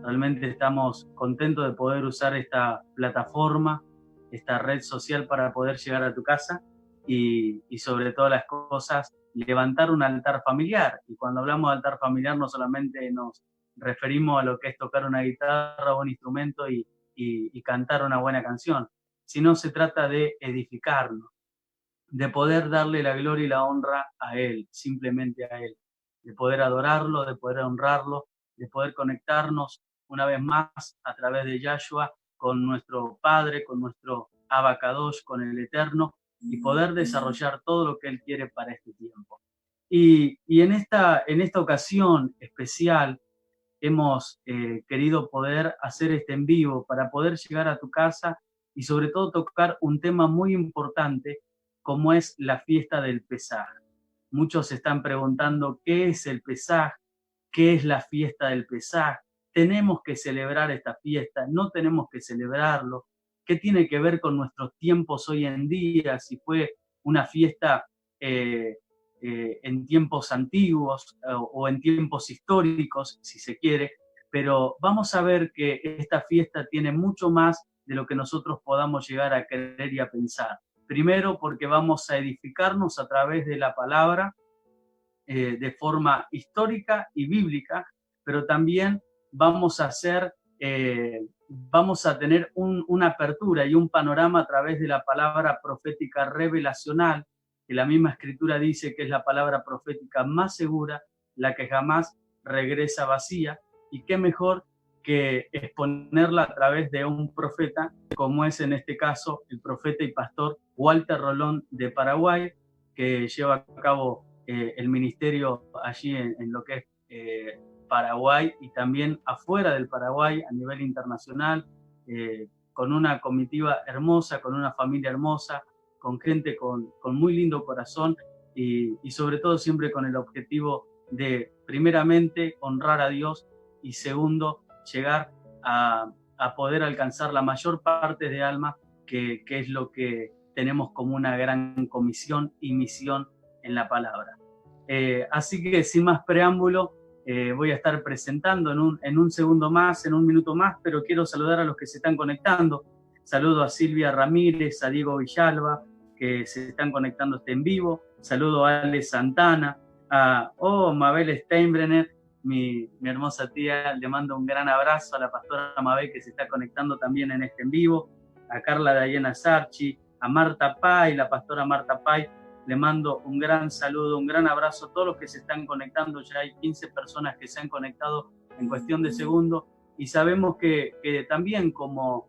Realmente estamos contentos de poder usar esta plataforma, esta red social para poder llegar a tu casa y sobre todas las cosas levantar un altar familiar. Y cuando hablamos de altar familiar no solamente nos referimos a lo que es tocar una guitarra o un instrumento y cantar una buena canción, sino se trata de edificarnos, de poder darle la gloria y la honra a Él, simplemente a Él, de poder adorarlo, de poder honrarlo, de poder conectarnos una vez más a través de Yahshua con nuestro Padre, con nuestro Abacadosh, con el Eterno, y poder desarrollar todo lo que Él quiere para este tiempo. Y en esta ocasión especial hemos querido poder hacer este en vivo para poder llegar a tu casa y sobre todo tocar un tema muy importante como es la fiesta del Pesaj. Muchos se están preguntando qué es el Pesaj, qué es la fiesta del Pesaj, tenemos que celebrar esta fiesta, no tenemos que celebrarlo, qué tiene que ver con nuestros tiempos hoy en día, si fue una fiesta en tiempos antiguos o en tiempos históricos, si se quiere, pero vamos a ver que esta fiesta tiene mucho más de lo que nosotros podamos llegar a creer y a pensar. Primero, porque vamos a edificarnos a través de la palabra de forma histórica y bíblica, pero también vamos a tener una apertura y un panorama a través de la palabra profética revelacional, que la misma escritura dice que es la palabra profética más segura, la que jamás regresa vacía, y qué mejor que exponerla a través de un profeta, como es en este caso el profeta y pastor Walter Rolón de Paraguay, que lleva a cabo el ministerio allí en lo que es Paraguay y también afuera del Paraguay a nivel internacional, con una comitiva hermosa, con una familia hermosa, con gente con muy lindo corazón y sobre todo siempre con el objetivo de, primeramente, honrar a Dios y segundo, llegar a poder alcanzar la mayor parte de almas, que es lo que tenemos como una gran comisión y misión en la palabra. Así que sin más preámbulo, voy a estar presentando en un segundo más, en un minuto más, pero quiero saludar a los que se están conectando. Saludo a Silvia Ramírez, a Diego Villalba, que se están conectando en vivo. Saludo a Ale Santana, a Mabel Steinbrenner, mi hermosa tía. Le mando un gran abrazo a la pastora Mabel, que se está conectando también en este en vivo. A Carla Dayena Sarchi, a Marta Pay, la pastora Marta Pay. Le mando un gran saludo, un gran abrazo a todos los que se están conectando. Ya hay 15 personas que se han conectado en cuestión de segundos y sabemos que también como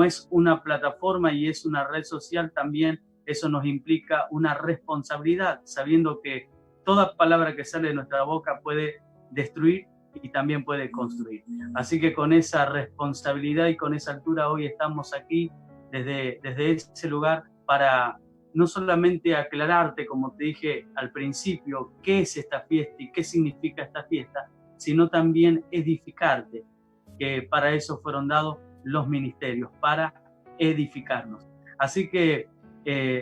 es una plataforma y es una red social, también eso nos implica una responsabilidad, sabiendo que toda palabra que sale de nuestra boca puede destruir y también puede construir. Así que con esa responsabilidad y con esa altura hoy estamos aquí desde ese lugar para no solamente aclararte, como te dije al principio, qué es esta fiesta y qué significa esta fiesta, sino también edificarte, que para eso fueron dados los ministerios, para edificarnos. Así que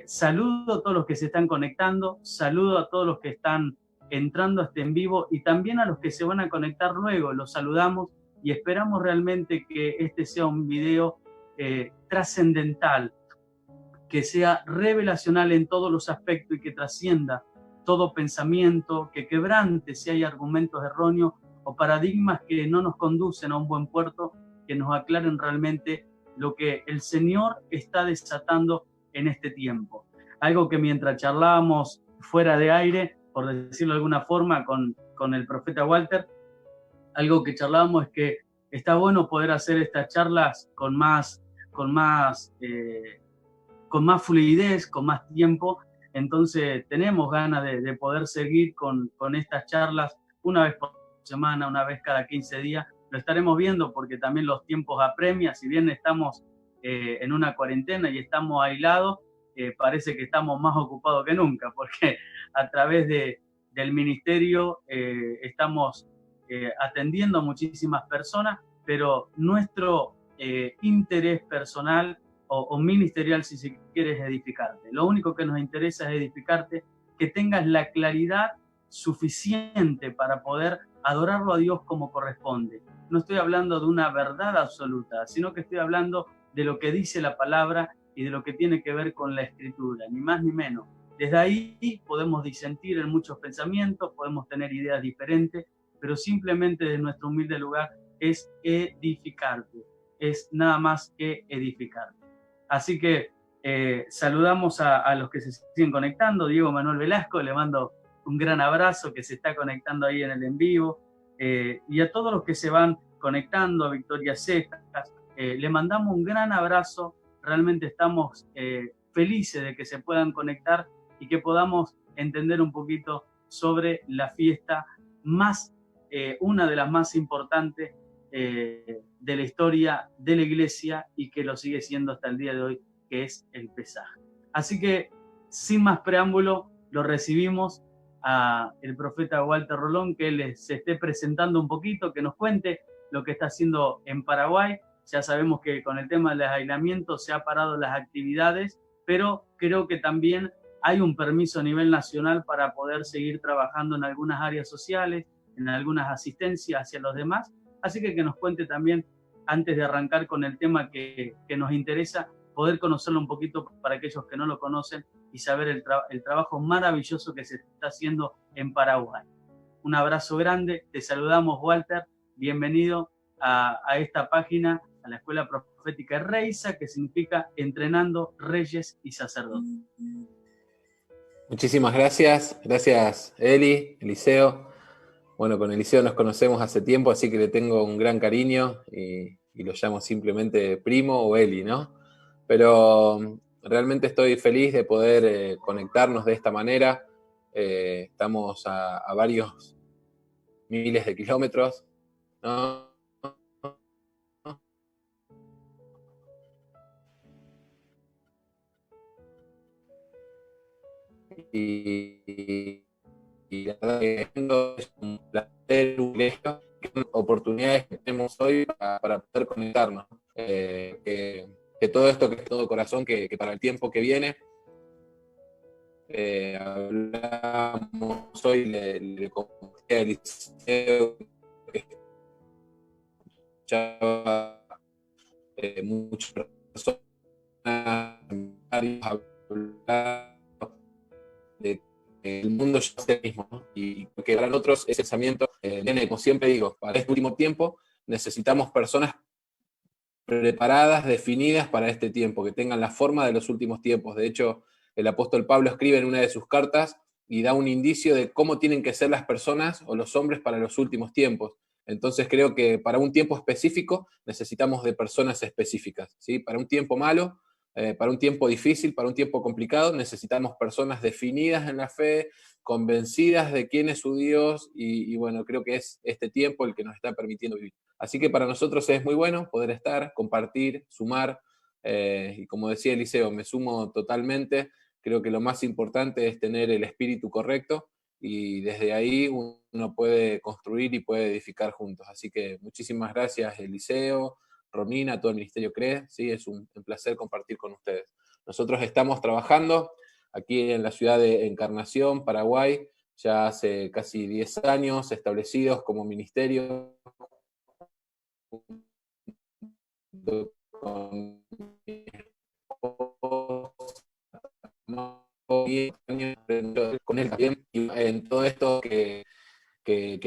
saludo a todos los que se están conectando, saludo a todos los que están entrando a este en vivo y también a los que se van a conectar luego. Los saludamos y esperamos realmente que este sea un video trascendental, que sea revelacional en todos los aspectos y que trascienda todo pensamiento, que quebrante si hay argumentos erróneos o paradigmas que no nos conducen a un buen puerto, que nos aclaren realmente lo que el Señor está desatando en este tiempo. Algo que mientras charlábamos fuera de aire, por decirlo de alguna forma, con el profeta Walter, algo que charlábamos es que está bueno poder hacer estas charlas con más fluidez, con más tiempo. Entonces tenemos ganas de poder seguir con estas charlas una vez por semana, una vez cada 15 días. Lo estaremos viendo porque también los tiempos apremian. Si bien estamos en una cuarentena y estamos aislados, parece que estamos más ocupados que nunca, porque a través del ministerio estamos atendiendo a muchísimas personas, pero nuestro interés personal o ministerial, si se quiere, es edificarte. Lo único que nos interesa es edificarte, que tengas la claridad suficiente para poder adorarlo a Dios como corresponde, no estoy hablando de una verdad absoluta, sino que estoy hablando de lo que dice la palabra y de lo que tiene que ver con la escritura, ni más ni menos. Desde ahí podemos disentir en muchos pensamientos, podemos tener ideas diferentes, pero simplemente de nuestro humilde lugar es edificarte, es nada más que edificarte. Así que saludamos a los que se siguen conectando. Diego Manuel Velasco, le mando un gran abrazo, que se está conectando ahí en el en vivo, y a todos los que se van conectando, a Victoria Cejas, le mandamos un gran abrazo. Realmente estamos felices de que se puedan conectar y que podamos entender un poquito sobre la fiesta más, una de las más importantes de la historia de la iglesia y que lo sigue siendo hasta el día de hoy, que es el Pesaj. Así que, sin más preámbulo, lo recibimos a el profeta Walter Rolón, que él se esté presentando un poquito, que nos cuente lo que está haciendo en Paraguay. Ya sabemos que con el tema del aislamiento se han parado las actividades, pero creo que también hay un permiso a nivel nacional para poder seguir trabajando en algunas áreas sociales, en algunas asistencias hacia los demás. Así que nos cuente también, antes de arrancar con el tema que nos interesa, poder conocerlo un poquito para aquellos que no lo conocen y saber el trabajo maravilloso que se está haciendo en Paraguay. Un abrazo grande, te saludamos, Walter, bienvenido a esta página, a la Escuela Profética Reiza, que significa Entrenando Reyes y Sacerdotes. Muchísimas gracias, gracias Eli, Eliseo. Bueno, con Eliseo nos conocemos hace tiempo, así que le tengo un gran cariño y lo llamo simplemente primo o Eli, ¿no? Pero realmente estoy feliz de poder conectarnos de esta manera. Estamos a varios miles de kilómetros, ¿no? Y la verdad que es un placer, un privilegio, oportunidades que tenemos hoy para poder conectarnos. Que todo esto, que es todo corazón, que para el tiempo que viene, hablamos hoy, le conté a Eliseo que escuchaba muchas personas hablar de que el mundo ya es el mismo, ¿no? Y que para nosotros ese pensamiento viene, como siempre digo, para este último tiempo necesitamos personas preparadas, definidas para este tiempo, que tengan la forma de los últimos tiempos. De hecho, el apóstol Pablo escribe en una de sus cartas y da un indicio de cómo tienen que ser las personas o los hombres para los últimos tiempos. Entonces creo que para un tiempo específico necesitamos de personas específicas, ¿sí? Para un tiempo malo, para un tiempo difícil, para un tiempo complicado, necesitamos personas definidas en la fe, convencidas de quién es su Dios y bueno, creo que es este tiempo el que nos está permitiendo vivir. Así que para nosotros es muy bueno poder estar, compartir, sumar, y como decía Eliseo, me sumo totalmente. Creo que lo más importante es tener el espíritu correcto y desde ahí uno puede construir y puede edificar juntos. Así que muchísimas gracias, Eliseo, Romina, todo el Ministerio CRE. Sí, es un placer compartir con ustedes. Nosotros estamos trabajando aquí en la ciudad de Encarnación, Paraguay, ya hace casi 10 años establecidos como ministerio con él también, y en todo esto que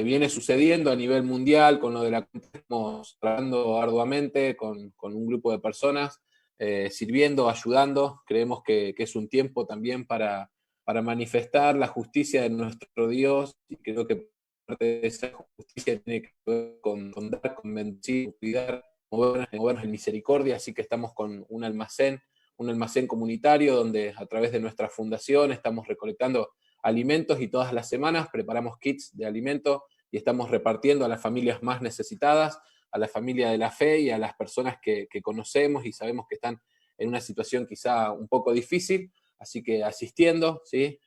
viene sucediendo a nivel mundial, con lo de la que estamos trabajando arduamente con un grupo de personas, sirviendo, ayudando. Creemos que es un tiempo también para manifestar la justicia de nuestro Dios, y creo que parte de esa justicia tiene que ver con dar, con bendecir, cuidar, movernos en misericordia. Así que estamos con un almacén comunitario donde a través de nuestra fundación estamos recolectando alimentos y todas las semanas preparamos kits de alimentos y estamos repartiendo a las familias más necesitadas, a la familia de la fe y a las personas que conocemos y sabemos que están en una situación quizá un poco difícil. Así que asistiendo, ¿sí?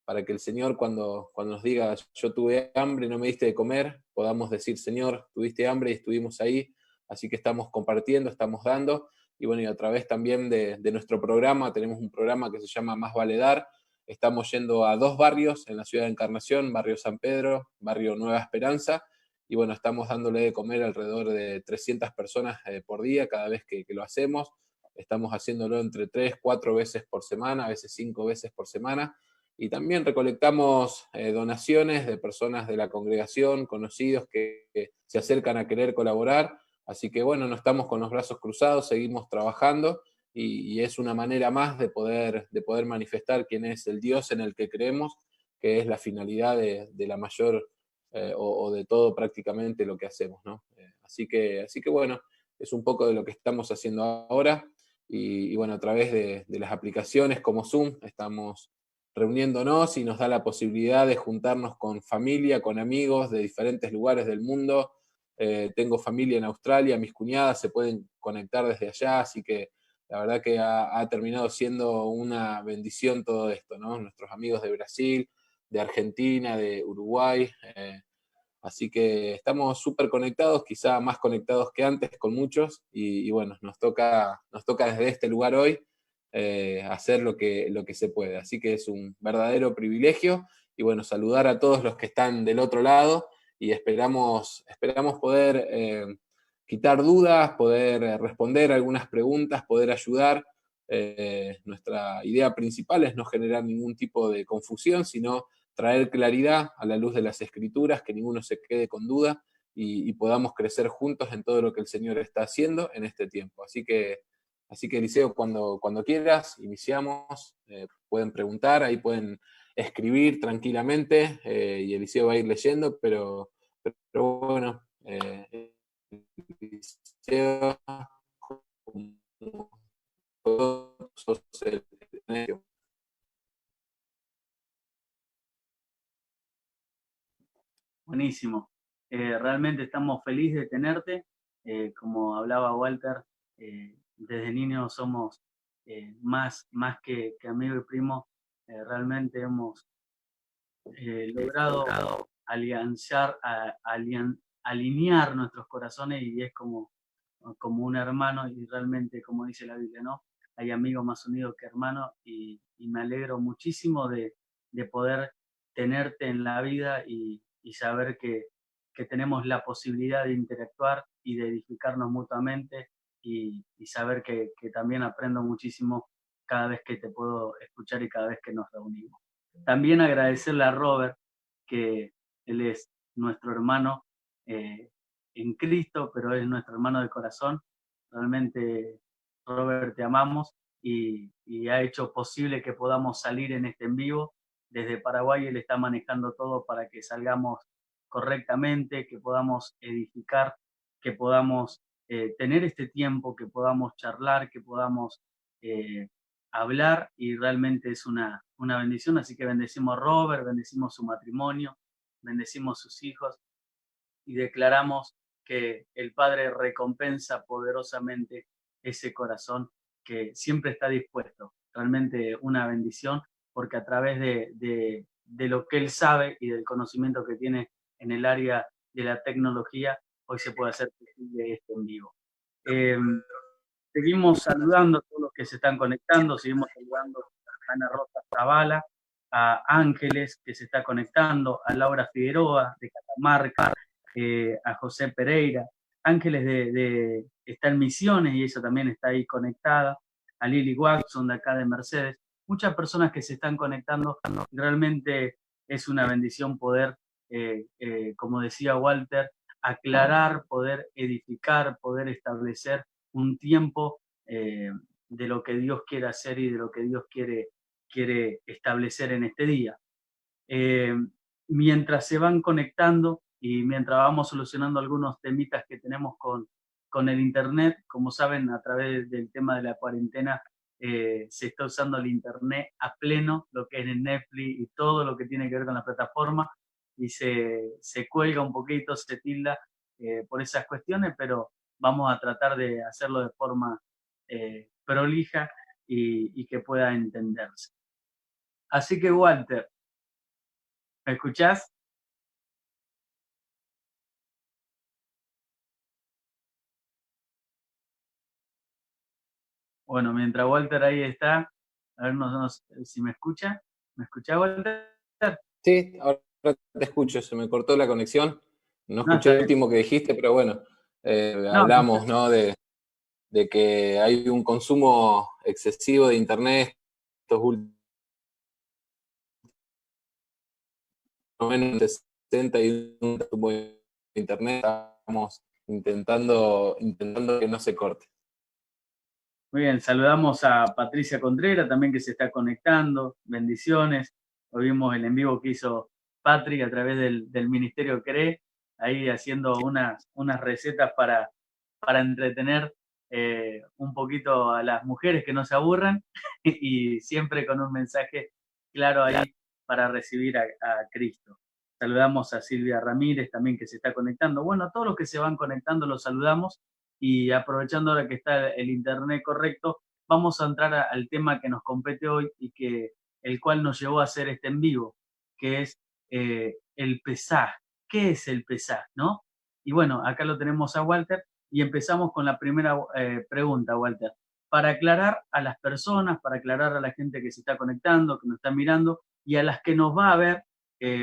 Para que el Señor cuando nos diga yo tuve hambre, no me diste de comer, podamos decir Señor, tuviste hambre y estuvimos ahí. Así que estamos compartiendo, estamos dando. Y bueno, y a través también de nuestro programa, tenemos un programa que se llama Más Vale Dar. Estamos yendo a 2 barrios en la ciudad de Encarnación, barrio San Pedro, barrio Nueva Esperanza, y bueno, estamos dándole de comer alrededor de 300 personas por día cada vez que lo hacemos. Estamos haciéndolo entre 3, 4 veces por semana, a veces 5 veces por semana. Y también recolectamos donaciones de personas de la congregación, conocidos que se acercan a querer colaborar. Así que bueno, no estamos con los brazos cruzados, seguimos trabajando y es una manera más de poder manifestar quién es el Dios en el que creemos, que es la finalidad de la mayor o de todo prácticamente lo que hacemos, ¿no? Así que bueno, es un poco de lo que estamos haciendo ahora y bueno, a través de las aplicaciones como Zoom estamos reuniéndonos y nos da la posibilidad de juntarnos con familia, con amigos de diferentes lugares del mundo. Tengo familia en Australia, mis cuñadas se pueden conectar desde allá, así que la verdad que ha terminado siendo una bendición todo esto, ¿no? Nuestros amigos de Brasil, de Argentina, de Uruguay, así que estamos súper conectados, quizá más conectados que antes con muchos, y bueno, nos toca desde este lugar hoy hacer lo que se puede. Así que es un verdadero privilegio, y bueno, saludar a todos los que están del otro lado, y esperamos poder quitar dudas, poder responder algunas preguntas, poder ayudar. Nuestra idea principal es no generar ningún tipo de confusión, sino traer claridad a la luz de las escrituras, que ninguno se quede con duda y podamos crecer juntos en todo lo que el Señor está haciendo en este tiempo. Así que Eliseo, cuando quieras, iniciamos, pueden preguntar, ahí pueden escribir tranquilamente y Eliseo va a ir leyendo, pero bueno, Eliseo, sos el Buenísimo. Realmente estamos felices de tenerte. Como hablaba Walter, desde niños somos más que amigo y primo. Realmente hemos logrado alinear nuestros corazones y es como un hermano y realmente, como dice la Biblia, ¿no? Hay amigos más unidos que hermanos y me alegro muchísimo de poder tenerte en la vida y saber que tenemos la posibilidad de interactuar y de edificarnos mutuamente y saber que también aprendo muchísimo cada vez que te puedo escuchar y cada vez que nos reunimos. También agradecerle a Robert, que él es nuestro hermano en Cristo, pero es nuestro hermano de corazón. Realmente, Robert, te amamos y ha hecho posible que podamos salir en este en vivo. Desde Paraguay él está manejando todo para que salgamos correctamente, que podamos edificar, que podamos tener este tiempo, que podamos charlar, que podamos hablar y realmente es una bendición. Así que bendecimos a Robert, bendecimos su matrimonio, bendecimos sus hijos y declaramos que el Padre recompensa poderosamente ese corazón que siempre está dispuesto. Realmente una bendición porque a través de lo que él sabe y del conocimiento que tiene en el área de la tecnología, hoy se puede hacer posible esto en vivo. Seguimos saludando a todos los que se están conectando, seguimos saludando a Ana Rosa Zavala, a Ángeles que se está conectando, a Laura Figueroa de Catamarca, a José Pereira. Ángeles está en Misiones y ella también está ahí conectada, a Lily Watson de acá de Mercedes. Muchas personas que se están conectando, realmente es una bendición poder, como decía Walter, aclarar, poder edificar, poder establecer un tiempo de lo que Dios quiere hacer y de lo que Dios quiere establecer en este día. Mientras se van conectando y mientras vamos solucionando algunos temitas que tenemos con el Internet, como saben, a través del tema de la cuarentena, se está usando el Internet a pleno, lo que es el Netflix y todo lo que tiene que ver con la plataforma, y se cuelga un poquito, se tilda por esas cuestiones, pero vamos a tratar de hacerlo de forma prolija y que pueda entenderse. Así que, Walter, ¿me escuchás? Bueno, mientras Walter ahí está, a ver si me escucha. ¿Me escucha, Walter? Sí, ahora te escucho, se me cortó la conexión. No No, está escuché el bien. último que dijiste, pero bueno, No, hablamos, ¿no? De que hay un consumo excesivo de Internet estos últimos menos 60 y un consumo de Internet, estamos intentando que no se corte. muy bien, saludamos a Patricia Contreras también que se está conectando. Bendiciones. Hoy vimos el en vivo que hizo Patri a través del Ministerio CRE, ahí haciendo unas recetas para entretener un poquito a las mujeres que no se aburran y siempre con un mensaje claro ahí para recibir a Cristo. Saludamos a Silvia Ramírez también que se está conectando. Bueno, a todos los que se van conectando los saludamos. Y aprovechando ahora que está el internet correcto, vamos a entrar al tema que nos compete hoy y que el cual nos llevó a hacer este en vivo, que es el Pesaj. ¿Qué es el Pesaj, no? Y bueno, acá lo tenemos a Walter y empezamos con la primera pregunta, Walter. Para aclarar a las personas, para aclarar a la gente que se está conectando, que nos está mirando y a las que nos va a ver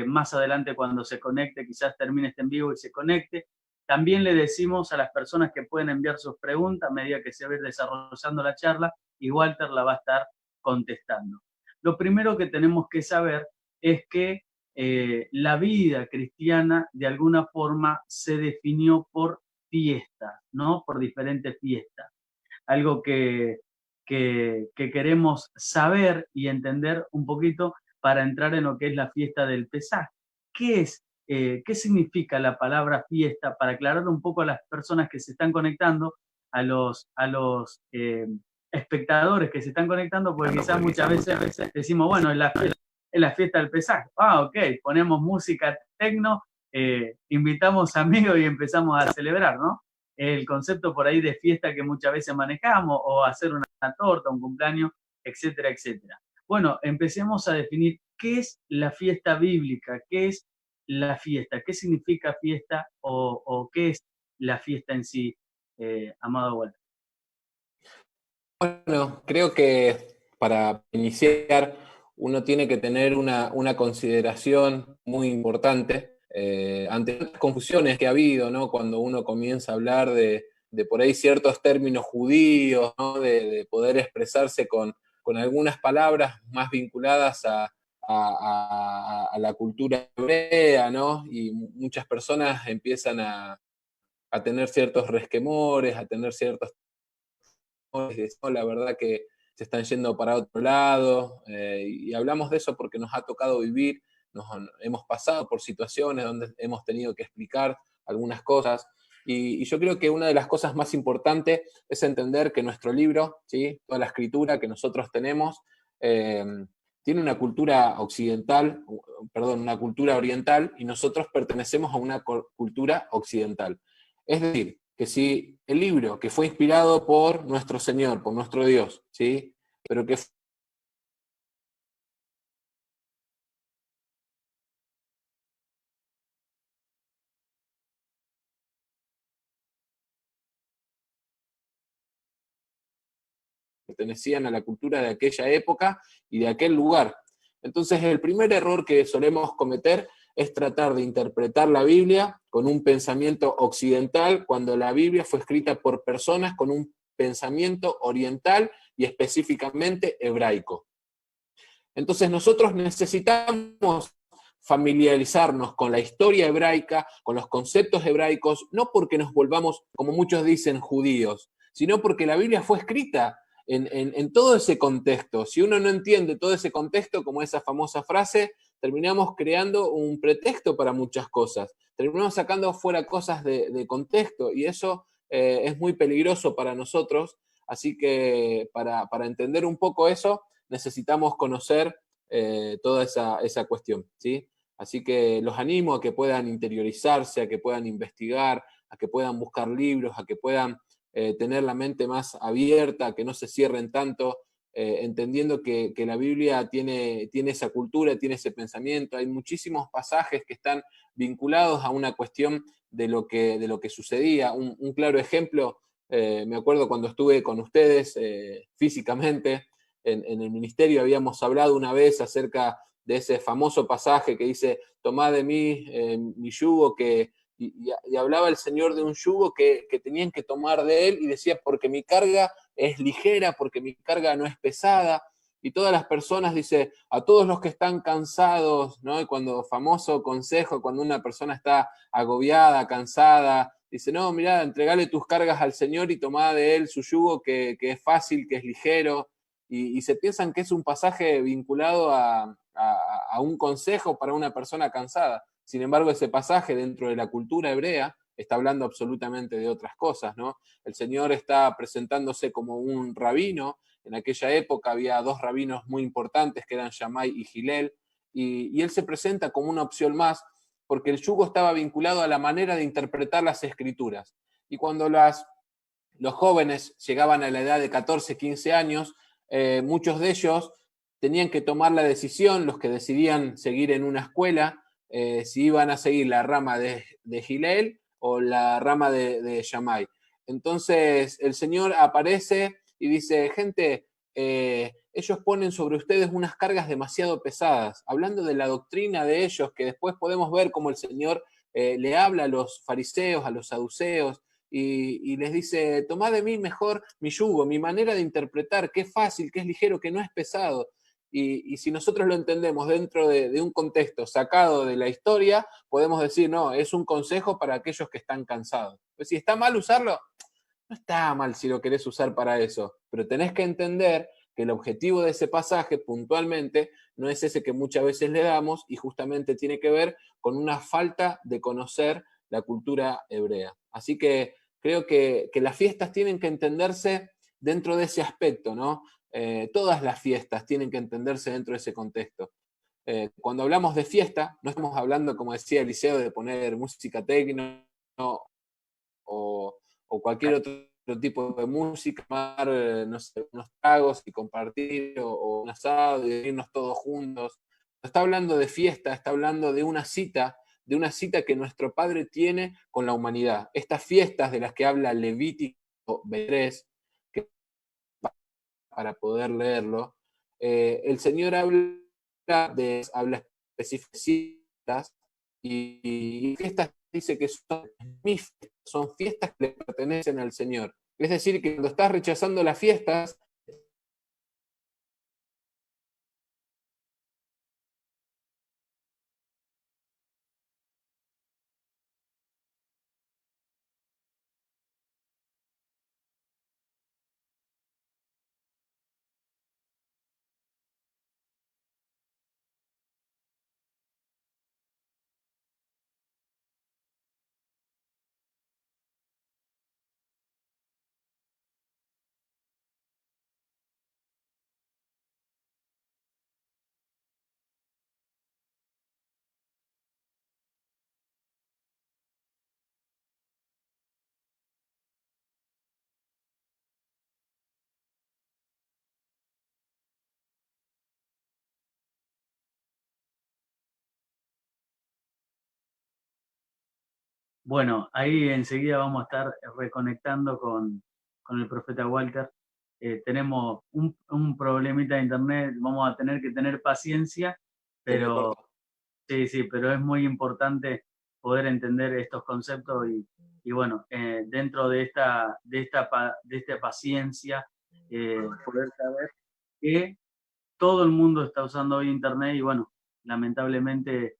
más adelante cuando se conecte, quizás termine este en vivo y se conecte. También le decimos a las personas que pueden enviar sus preguntas a medida que se va a ir desarrollando la charla y Walter la va a estar contestando. Lo primero que tenemos que saber es que la vida cristiana de alguna forma se definió por fiestas, ¿no? Por diferentes fiestas. Algo que queremos saber y entender un poquito para entrar en lo que es la fiesta del Pesaj. ¿Qué es? ¿Qué significa la palabra fiesta? Para aclarar un poco a las personas que se están conectando, a los espectadores que se están conectando, porque quizás muchas veces decimos, bueno, es la fiesta del Pesaj. Ah, ok, ponemos música tecno, invitamos amigos y empezamos a celebrar, ¿no? El concepto por ahí de fiesta que muchas veces manejamos, o hacer una torta, un cumpleaños, etcétera, etcétera. Bueno, empecemos a definir qué es la fiesta bíblica, qué es la fiesta, qué significa fiesta o qué es la fiesta en sí, amado Walter. Bueno, creo que para iniciar uno tiene que tener una consideración muy importante ante las confusiones que ha habido, ¿no? Cuando uno comienza a hablar de por ahí ciertos términos judíos, ¿no? De poder expresarse con algunas palabras más vinculadas a la cultura hebrea, ¿no? Y muchas personas empiezan a tener ciertos resquemores, a tener ciertos la verdad que se están yendo para otro lado, y hablamos de eso porque nos ha tocado vivir, hemos pasado por situaciones donde hemos tenido que explicar algunas cosas, y yo creo que una de las cosas más importantes es entender que nuestro libro, ¿sí? Toda la escritura que nosotros tenemos, tiene una cultura occidental, perdón, una cultura oriental, y nosotros pertenecemos a una cultura occidental. Es decir, que si el libro que fue inspirado por nuestro Señor, por nuestro Dios, ¿sí? Pero que pertenecían a la cultura de aquella época y de aquel lugar. Entonces, el primer error que solemos cometer es tratar de interpretar la Biblia con un pensamiento occidental, cuando la Biblia fue escrita por personas con un pensamiento oriental y específicamente hebraico. Entonces nosotros necesitamos familiarizarnos con la historia hebraica, con los conceptos hebraicos, no porque nos volvamos, como muchos dicen, judíos, sino porque la Biblia fue escrita en todo ese contexto. Si uno no entiende todo ese contexto, como esa famosa frase, terminamos creando un pretexto para muchas cosas. Terminamos sacando fuera cosas de contexto y eso es muy peligroso para nosotros. Así que para entender un poco eso, necesitamos conocer toda esa cuestión, ¿sí? Así que los animo a que puedan interiorizarse, a que puedan investigar, a que puedan buscar libros, a que puedan tener la mente más abierta, a que no se cierren tanto, entendiendo que la Biblia tiene esa cultura, tiene ese pensamiento. Hay muchísimos pasajes que están vinculados a una cuestión de lo que sucedía. Un claro ejemplo, me acuerdo cuando estuve con ustedes físicamente, en el ministerio habíamos hablado una vez acerca de ese famoso pasaje que dice, tomad de mí mi yugo que y hablaba el Señor de un yugo que tenían que tomar de él, y decía, porque mi carga es ligera, porque mi carga no es pesada. Y todas las personas, dice, a todos los que están cansados, ¿no? Y cuando, famoso consejo, cuando una persona está agobiada, cansada, dice, no, mirá, entregale tus cargas al Señor y tomá de él su yugo, que es fácil, que es ligero. Y se piensan que es un pasaje vinculado a un consejo para una persona cansada. Sin embargo, ese pasaje dentro de la cultura hebrea está hablando absolutamente de otras cosas, ¿no? El Señor está presentándose como un rabino. En aquella época había dos rabinos muy importantes que eran Shammai y Hillel, y él se presenta como una opción más, porque el yugo estaba vinculado a la manera de interpretar las escrituras. Y cuando los jóvenes llegaban a la edad de 14, 15 años, muchos de ellos tenían que tomar la decisión, los que decidían seguir en una escuela, si iban a seguir la rama de Hillel o la rama de Shammai. Entonces el Señor aparece y dice, gente, ellos ponen sobre ustedes unas cargas demasiado pesadas, hablando de la doctrina de ellos, que después podemos ver cómo el Señor le habla a los fariseos, a los saduceos, y les dice, tomad de mí mejor mi yugo, mi manera de interpretar, que es fácil, que es ligero, que no es pesado. Y si nosotros lo entendemos dentro de un contexto sacado de la historia, podemos decir, no, es un consejo para aquellos que están cansados. Pues si está mal usarlo, no está mal si lo querés usar para eso, pero tenés que entender que el objetivo de ese pasaje puntualmente no es ese que muchas veces le damos, y justamente tiene que ver con una falta de conocer la cultura hebrea. Así que creo que las fiestas tienen que entenderse dentro de ese aspecto, ¿no? Todas las fiestas tienen que entenderse dentro de ese contexto. Cuando hablamos de fiesta, no estamos hablando, como decía Eliseo, de poner música tecno o cualquier otro tipo de música, tomar, no sé, unos tragos y compartir, o un asado y irnos todos juntos. Está hablando de fiesta, está hablando de una cita que nuestro Padre tiene con la humanidad. Estas fiestas de las que habla Levítico 23, que para poder leerlo, el Señor habla específicas, y fiestas dice que son mis fiestas, son fiestas que le pertenecen al Señor. Es decir, que cuando estás rechazando las fiestas, Bueno, ahí enseguida vamos a estar reconectando con el profeta Walter. Tenemos un problemita de internet, vamos a tener que tener paciencia, se me pero cortó. sí, sí, pero es muy importante poder entender estos conceptos y bueno, dentro de esta paciencia, poder saber que todo el mundo está usando hoy internet y bueno, lamentablemente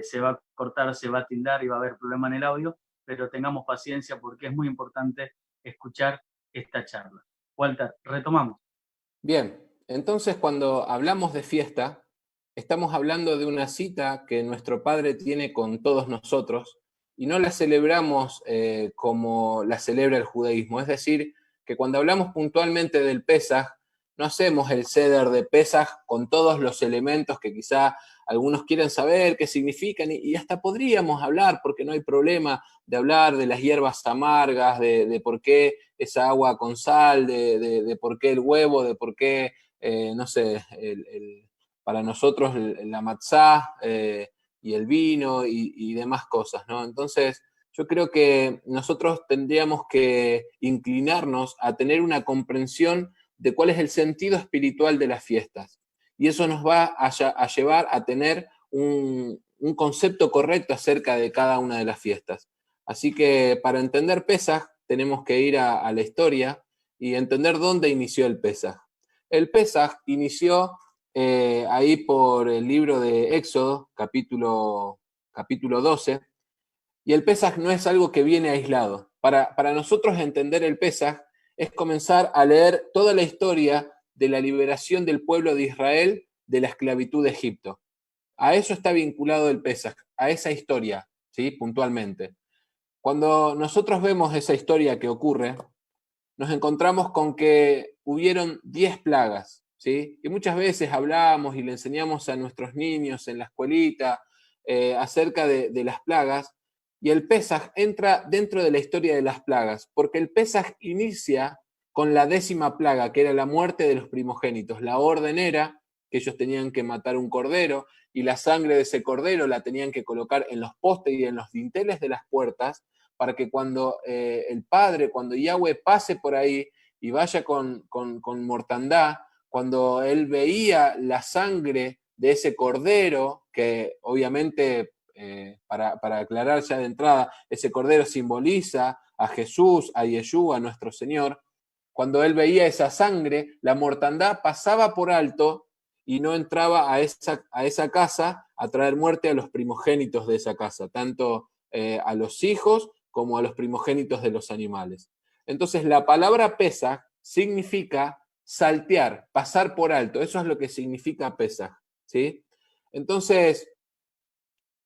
se va a cortar, se va a tildar y va a haber problema en el audio, pero tengamos paciencia porque es muy importante escuchar esta charla. Walter, retomamos. Bien, entonces cuando hablamos de fiesta, estamos hablando de una cita que nuestro Padre tiene con todos nosotros, y no la celebramos como la celebra el judaísmo. Es decir, que cuando hablamos puntualmente del Pesaj, no hacemos el ceder de Pesaj con todos los elementos que quizá algunos quieren saber qué significan, y hasta podríamos hablar, porque no hay problema de hablar de las hierbas amargas, de por qué esa agua con sal, de por qué el huevo, de por qué, no sé, para nosotros la matzá, y el vino y demás cosas, ¿no? Entonces, yo creo que nosotros tendríamos que inclinarnos a tener una comprensión de cuál es el sentido espiritual de las fiestas. Y eso nos va a llevar a tener un concepto correcto acerca de cada una de las fiestas. Así que para entender Pesaj tenemos que ir a la historia y entender dónde inició el Pesaj. El Pesaj inició ahí por el libro de Éxodo, capítulo 12, y el Pesaj no es algo que viene aislado. Para nosotros entender el Pesaj es comenzar a leer toda la historia de la liberación del pueblo de Israel de la esclavitud de Egipto. A eso está vinculado el Pesaj, a esa historia, ¿sí? Puntualmente. Cuando nosotros vemos esa historia que ocurre, nos encontramos con que hubieron 10 plagas, ¿sí? Y muchas veces hablamos y le enseñamos a nuestros niños en la escuelita acerca de las plagas, y el Pesaj entra dentro de la historia de las plagas, porque el Pesaj inicia con la 10ª plaga, que era la muerte de los primogénitos. La orden era que ellos tenían que matar un cordero, y la sangre de ese cordero la tenían que colocar en los postes y en los dinteles de las puertas, para que cuando el Padre, cuando Yahweh pase por ahí y vaya con mortandad, cuando él veía la sangre de ese cordero, que obviamente, para aclarar ya de entrada, ese cordero simboliza a Jesús, a Yeshua, a nuestro Señor, cuando él veía esa sangre, la mortandad pasaba por alto y no entraba a esa casa a traer muerte a los primogénitos de esa casa, tanto a los hijos como a los primogénitos de los animales. Entonces la palabra Pesaj significa saltear, pasar por alto. Eso es lo que significa Pesaj, ¿sí? Entonces,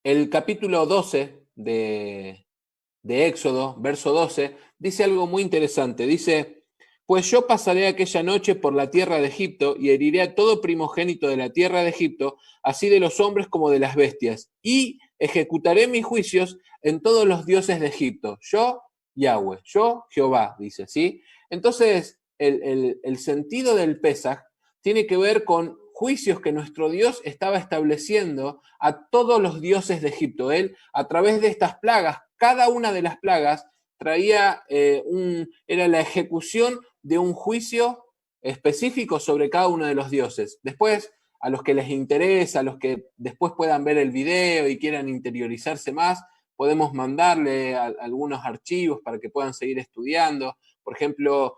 el capítulo 12 de Éxodo, verso 12, dice algo muy interesante. Dice: pues yo pasaré aquella noche por la tierra de Egipto y heriré a todo primogénito de la tierra de Egipto, así de los hombres como de las bestias, y ejecutaré mis juicios en todos los dioses de Egipto. Yo, Yahweh, yo, Jehová, dice, ¿sí? Entonces, el sentido del Pesaj tiene que ver con juicios que nuestro Dios estaba estableciendo a todos los dioses de Egipto. Él, a través de estas plagas, cada una de las plagas traía era la ejecución de un juicio específico sobre cada uno de los dioses. Después, a los que les interesa, a los que después puedan ver el video y quieran interiorizarse más, podemos mandarle algunos archivos para que puedan seguir estudiando. Por ejemplo,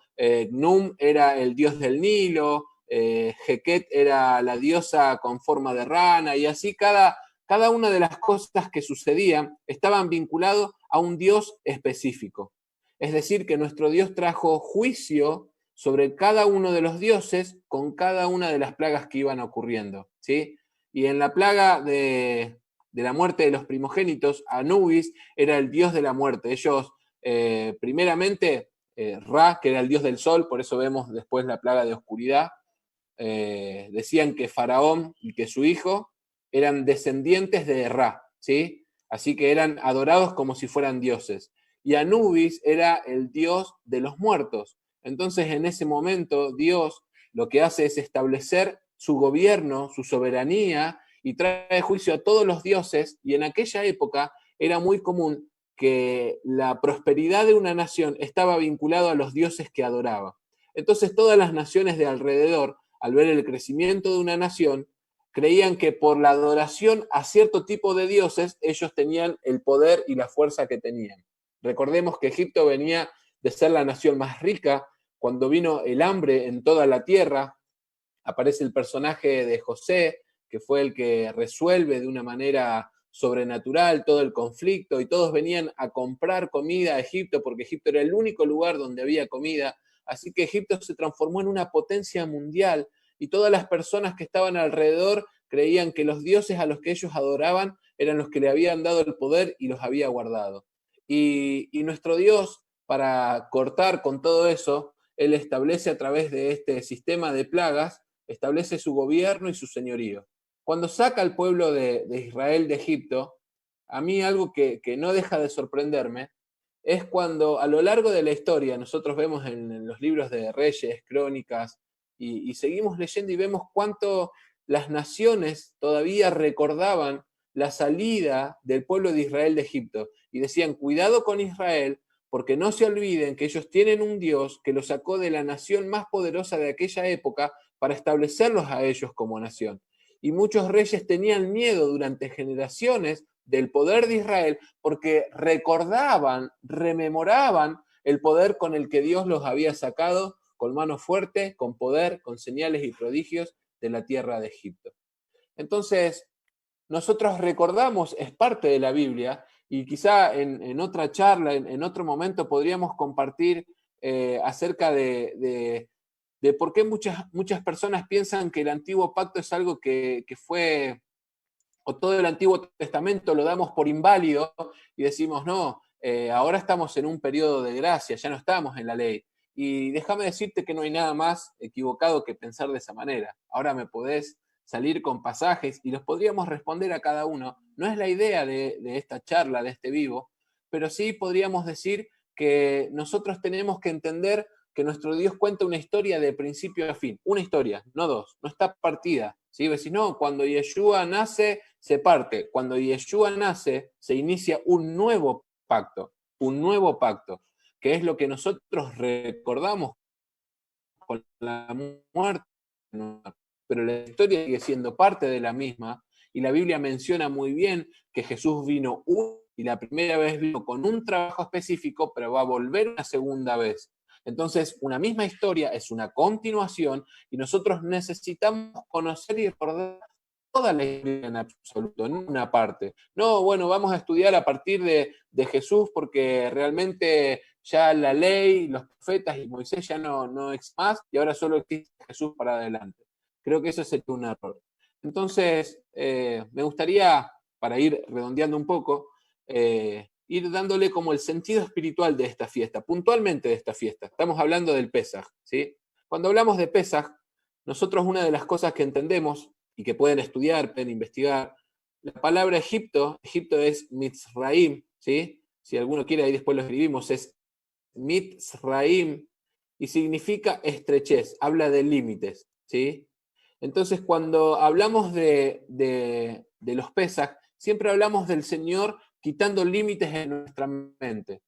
Num era el dios del Nilo, Heket era la diosa con forma de rana, y así cada una de las cosas que sucedían estaban vinculadas a un Dios específico. Es decir, que nuestro Dios trajo juicio sobre cada uno de los dioses con cada una de las plagas que iban ocurriendo, ¿sí? Y en la plaga de la muerte de los primogénitos, Anubis era el dios de la muerte. Ellos, primeramente, Ra, que era el dios del sol, por eso vemos después la plaga de oscuridad, decían que Faraón y que su hijo eran descendientes de Ra, ¿sí? Así que eran adorados como si fueran dioses. Y Anubis era el dios de los muertos. Entonces, en ese momento, Dios lo que hace es establecer su gobierno, su soberanía, y trae juicio a todos los dioses, y en aquella época era muy común que la prosperidad de una nación estaba vinculada a los dioses que adoraba. Entonces, todas las naciones de alrededor, al ver el crecimiento de una nación, creían que por la adoración a cierto tipo de dioses, ellos tenían el poder y la fuerza que tenían. Recordemos que Egipto venía de ser la nación más rica. Cuando vino el hambre en toda la tierra, aparece el personaje de José, que fue el que resuelve de una manera sobrenatural todo el conflicto, y todos venían a comprar comida a Egipto, porque Egipto era el único lugar donde había comida. Así que Egipto se transformó en una potencia mundial, y todas las personas que estaban alrededor creían que los dioses a los que ellos adoraban eran los que le habían dado el poder y los había guardado. Y nuestro Dios, para cortar con todo eso, Él establece a través de este sistema de plagas, establece su gobierno y su señorío. Cuando saca al pueblo de Israel de Egipto, a mí algo que no deja de sorprenderme es cuando a lo largo de la historia nosotros vemos en los libros de Reyes, Crónicas, y seguimos leyendo y vemos cuánto las naciones todavía recordaban la salida del pueblo de Israel de Egipto, y decían: cuidado con Israel, porque no se olviden que ellos tienen un Dios que los sacó de la nación más poderosa de aquella época para establecerlos a ellos como nación. Y muchos reyes tenían miedo durante generaciones del poder de Israel, porque recordaban, rememoraban el poder con el que Dios los había sacado con mano fuerte, con poder, con señales y prodigios de la tierra de Egipto. Entonces, nosotros recordamos, es parte de la Biblia, y quizá en otra charla, en otro momento, podríamos compartir acerca de por qué muchas personas piensan que el antiguo pacto es algo que fue, o todo el Antiguo Testamento lo damos por inválido y decimos, no, ahora estamos en un periodo de gracia, ya no estamos en la ley. Y déjame decirte que no hay nada más equivocado que pensar de esa manera. Ahora me podés salir con pasajes y los podríamos responder a cada uno. No es la idea de esta charla, de este vivo, pero sí podríamos decir que nosotros tenemos que entender que nuestro Dios cuenta una historia de principio a fin. Una historia, no dos, no está partida. ¿Sí? Si no, cuando Yeshua nace, se parte. Cuando Yeshua nace, se inicia un nuevo pacto, que es lo que nosotros recordamos con la muerte, pero la historia sigue siendo parte de la misma, y la Biblia menciona muy bien que Jesús vino y la primera vez vino con un trabajo específico, pero va a volver una segunda vez. Entonces, una misma historia es una continuación y nosotros necesitamos conocer y recordar toda la historia en absoluto, no una parte. No, bueno, vamos a estudiar a partir de Jesús porque realmente ya la ley, los profetas y Moisés ya no existe más y ahora solo existe Jesús para adelante. Creo que eso sería un error. Entonces, me gustaría, para ir redondeando un poco, ir dándole como el sentido espiritual de esta fiesta, puntualmente de esta fiesta. Estamos hablando del Pesaj, ¿sí? Cuando hablamos de Pesaj, nosotros una de las cosas que entendemos y que pueden estudiar, pueden investigar, la palabra Egipto es Mitzraim, ¿sí? Si alguno quiere, ahí después lo escribimos, es Mitzraim, y significa estrechez, habla de límites, ¿sí? Entonces, cuando hablamos de los Pesaj, siempre hablamos del Señor quitando límites en nuestra mente,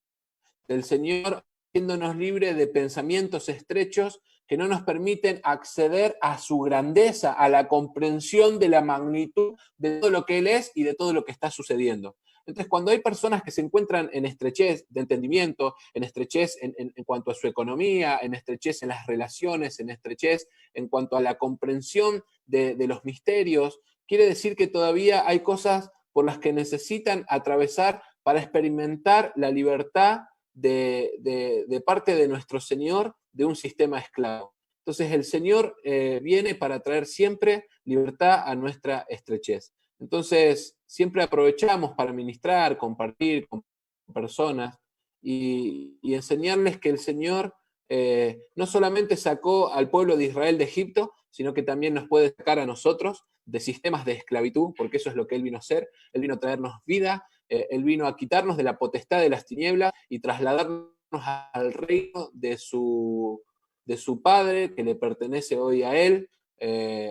del Señor haciéndonos libres de pensamientos estrechos que no nos permiten acceder a su grandeza, a la comprensión de la magnitud de todo lo que Él es y de todo lo que está sucediendo. Entonces, cuando hay personas que se encuentran en estrechez de entendimiento, en estrechez en cuanto a su economía, en estrechez en las relaciones, en estrechez en cuanto a la comprensión de los misterios, quiere decir que todavía hay cosas por las que necesitan atravesar para experimentar la libertad de parte de nuestro Señor de un sistema esclavo. Entonces el Señor viene para traer siempre libertad a nuestra estrechez. Entonces siempre aprovechamos para ministrar, compartir con personas y enseñarles que el Señor no solamente sacó al pueblo de Israel de Egipto, sino que también nos puede sacar a nosotros de sistemas de esclavitud, porque eso es lo que Él vino a hacer. Él vino a traernos vida, Él vino a quitarnos de la potestad de las tinieblas y trasladarnos al reino de su Padre, que le pertenece hoy a Él.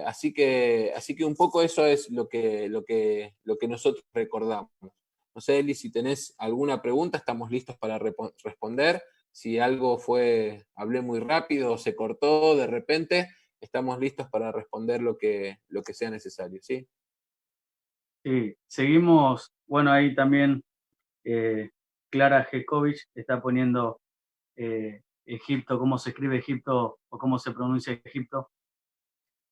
Así que un poco eso es lo que nosotros recordamos. No sé, Eli, si tenés alguna pregunta, estamos listos para responder. Si algo hablé muy rápido o se cortó de repente, estamos listos para responder lo que sea necesario, ¿sí? Sí, seguimos, bueno, ahí también Clara Jekovic está poniendo Egipto, cómo se escribe Egipto o cómo se pronuncia Egipto,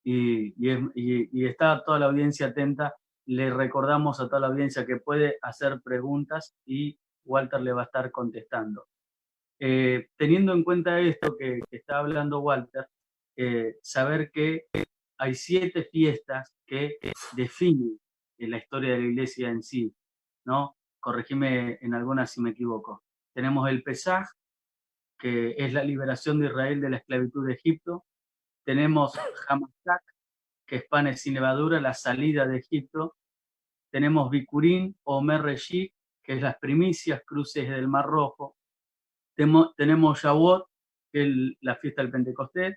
y está toda la audiencia atenta. Le recordamos a toda la audiencia que puede hacer preguntas y Walter le va a estar contestando. Teniendo en cuenta esto que está hablando Walter, saber que hay 7 fiestas que definen la historia de la iglesia en sí, ¿no? Corregime en algunas si me equivoco. Tenemos el Pesaj, que es la liberación de Israel de la esclavitud de Egipto. Tenemos Hamatzak, que es panes sin levadura, la salida de Egipto. Tenemos Bikurim o Omer Reshi, que es las primicias, cruces del Mar Rojo. Tenemos Shavuot, que es la fiesta del Pentecostés,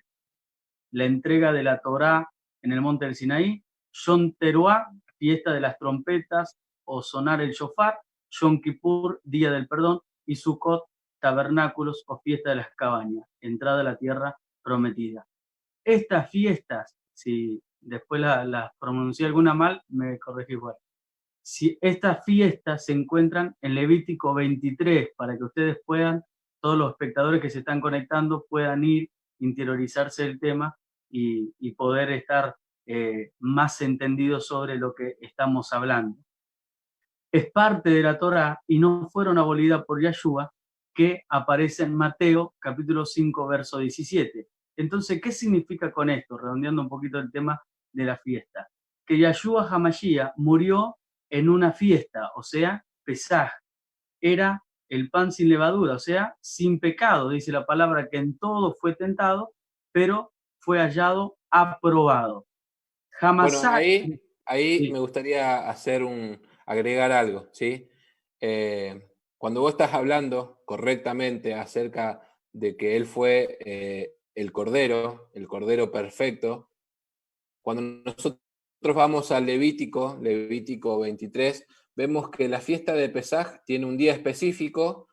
la entrega de la Torá en el monte del Sinaí, Yom Teruah, fiesta de las trompetas o sonar el shofar, Yom Kippur, día del perdón, y Sukkot, tabernáculos o fiesta de las cabañas, entrada a la tierra prometida. Estas fiestas, si después las pronuncié alguna mal, me corregí igual. Si estas fiestas se encuentran en Levítico 23, para que ustedes puedan, todos los espectadores que se están conectando, puedan ir, interiorizarse del tema y poder estar más entendidos sobre lo que estamos hablando. Es parte de la Torá y no fueron abolidas por Yahshua, que aparece en Mateo capítulo 5, verso 17. Entonces, ¿qué significa con esto? Redondeando un poquito el tema de la fiesta. Que Yahshua HaMashiach murió en una fiesta, o sea, Pesaj. Era el pan sin levadura, o sea, sin pecado, dice la palabra, que en todo fue tentado, pero fue hallado aprobado. Bueno, Hamasá, ahí sí, me gustaría agregar algo, ¿sí? Cuando vos estás hablando correctamente acerca de que él fue el Cordero perfecto, cuando nosotros vamos al Levítico 23, vemos que la fiesta de Pesaj tiene un día específico.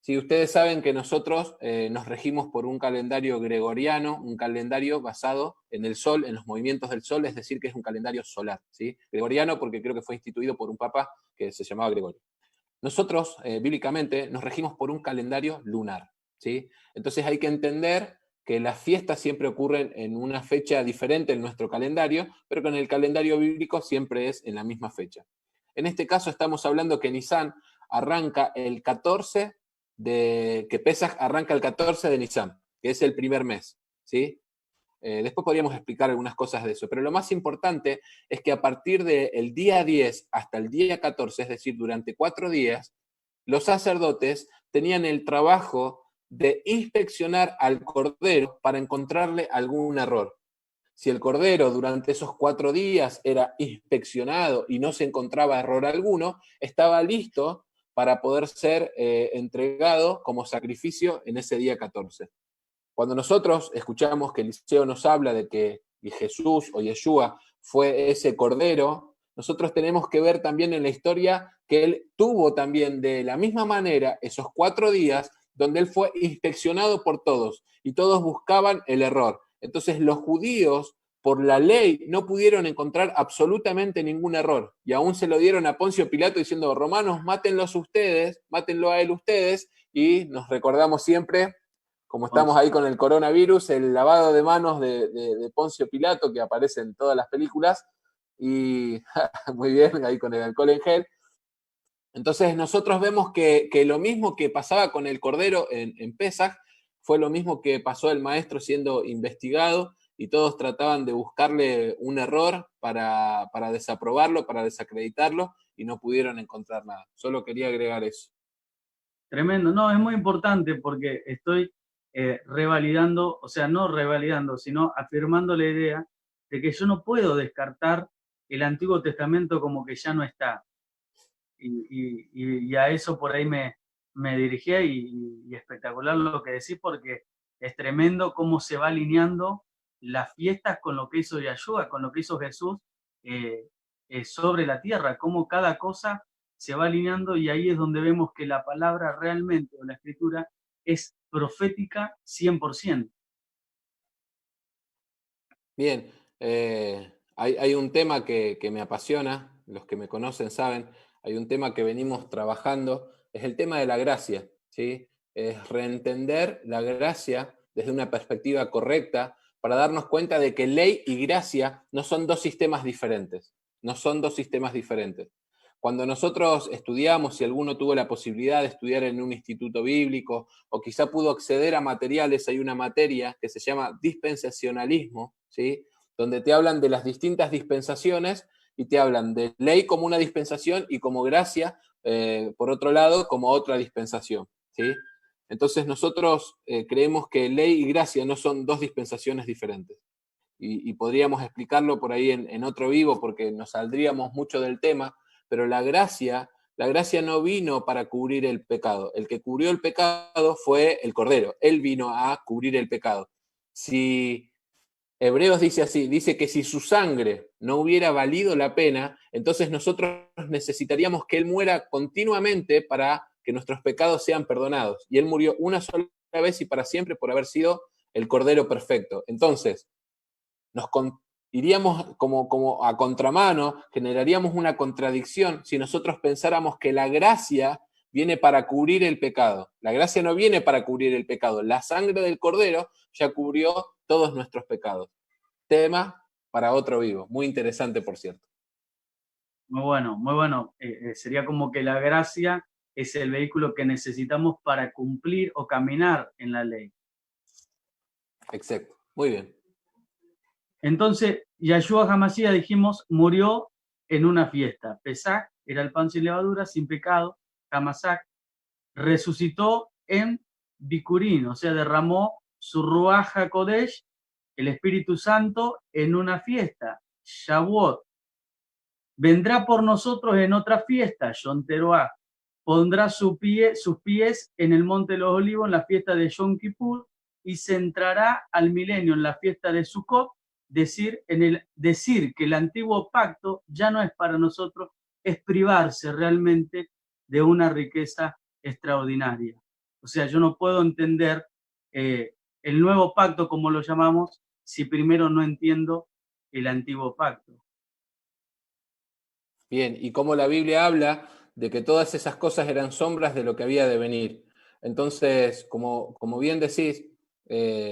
Sí, ustedes saben que nosotros nos regimos por un calendario gregoriano, un calendario basado en el sol, en los movimientos del sol, es decir, que es un calendario solar, ¿sí? Gregoriano porque creo que fue instituido por un papa que se llamaba Gregorio. Nosotros, bíblicamente, nos regimos por un calendario lunar, ¿sí? Entonces hay que entender que las fiestas siempre ocurren en una fecha diferente en nuestro calendario, pero que en el calendario bíblico siempre es en la misma fecha. En este caso estamos hablando que Nisan arranca el 14 que Pesaj arranca el 14 de Nisan, que es el primer mes, ¿sí? Después podríamos explicar algunas cosas de eso, pero lo más importante es que a partir del día 10 hasta el día 14, es decir, durante 4 días, los sacerdotes tenían el trabajo de inspeccionar al cordero para encontrarle algún error. Si el cordero durante esos 4 días era inspeccionado y no se encontraba error alguno, estaba listo para poder ser entregado como sacrificio en ese día 14. Cuando nosotros escuchamos que Eliseo nos habla de que Jesús o Yeshua fue ese cordero, nosotros tenemos que ver también en la historia que él tuvo también de la misma manera esos 4 días donde él fue inspeccionado por todos y todos buscaban el error. Entonces los judíos, por la ley, no pudieron encontrar absolutamente ningún error y aún se lo dieron a Poncio Pilato diciendo, romanos, mátenlos ustedes, mátenlo a él ustedes, y nos recordamos siempre, como estamos ahí con el coronavirus, el lavado de manos de Poncio Pilato, que aparece en todas las películas, y muy bien, ahí con el alcohol en gel. Entonces nosotros vemos que lo mismo que pasaba con el Cordero en Pesaj, fue lo mismo que pasó el maestro siendo investigado, y todos trataban de buscarle un error para desaprobarlo, para desacreditarlo, y no pudieron encontrar nada. Solo quería agregar eso. tremendo. No, es muy importante porque estoy revalidando, o sea, no revalidando, sino afirmando la idea de que yo no puedo descartar el Antiguo Testamento como que ya no está. Y a eso por ahí me dirigía y espectacular lo que decís porque es tremendo cómo se va alineando las fiestas con lo que hizo Yahshua, con lo que hizo Jesús sobre la tierra, cómo cada cosa se va alineando y ahí es donde vemos que la palabra realmente o la escritura es profética 100%. Bien, hay un tema que me apasiona, los que me conocen saben, hay un tema que venimos trabajando, es el tema de la gracia, ¿sí? Es reentender la gracia desde una perspectiva correcta para darnos cuenta de que ley y gracia no son dos sistemas diferentes, no son dos sistemas diferentes. Cuando nosotros estudiamos, si alguno tuvo la posibilidad de estudiar en un instituto bíblico o quizá pudo acceder a materiales, hay una materia que se llama dispensacionalismo, ¿sí? Donde te hablan de las distintas dispensaciones y te hablan de ley como una dispensación y como gracia, por otro lado, como otra dispensación, ¿sí? Entonces nosotros creemos que ley y gracia no son dos dispensaciones diferentes. Y podríamos explicarlo por ahí en otro vivo porque nos saldríamos mucho del tema, pero la gracia no vino para cubrir el pecado. El que cubrió el pecado fue el Cordero. Él vino a cubrir el pecado. Si Hebreos dice así, dice que si su sangre no hubiera valido la pena, entonces nosotros necesitaríamos que Él muera continuamente para que nuestros pecados sean perdonados. Y Él murió una sola vez y para siempre por haber sido el Cordero perfecto. Entonces, iríamos como a contramano, generaríamos una contradicción si nosotros pensáramos que la gracia viene para cubrir el pecado. La gracia no viene para cubrir el pecado. La sangre del Cordero ya cubrió todos nuestros pecados. Tema para otro vivo. Muy interesante, por cierto. Muy bueno, muy bueno. Sería como que la gracia es el vehículo que necesitamos para cumplir o caminar en la ley. Exacto. Muy bien. Entonces, Yahshua HaMashiach, dijimos, murió en una fiesta. Pesach era el pan sin levadura, sin pecado. Hamasach resucitó en Bikurín, o sea, derramó su Ruach HaKodesh, el Espíritu Santo, en una fiesta, Shavuot. Vendrá por nosotros en otra fiesta, Yom Teruah. Pondrá sus pies en el Monte de los Olivos en la fiesta de Yom Kippur y se entrará al milenio en la fiesta de Sukkot. Decir que el antiguo pacto ya no es para nosotros, es privarse realmente de una riqueza extraordinaria. O sea, yo no puedo entender el nuevo pacto, como lo llamamos, si primero no entiendo el antiguo pacto. Bien, y como la Biblia habla de que todas esas cosas eran sombras de lo que había de venir. Entonces, como bien decís,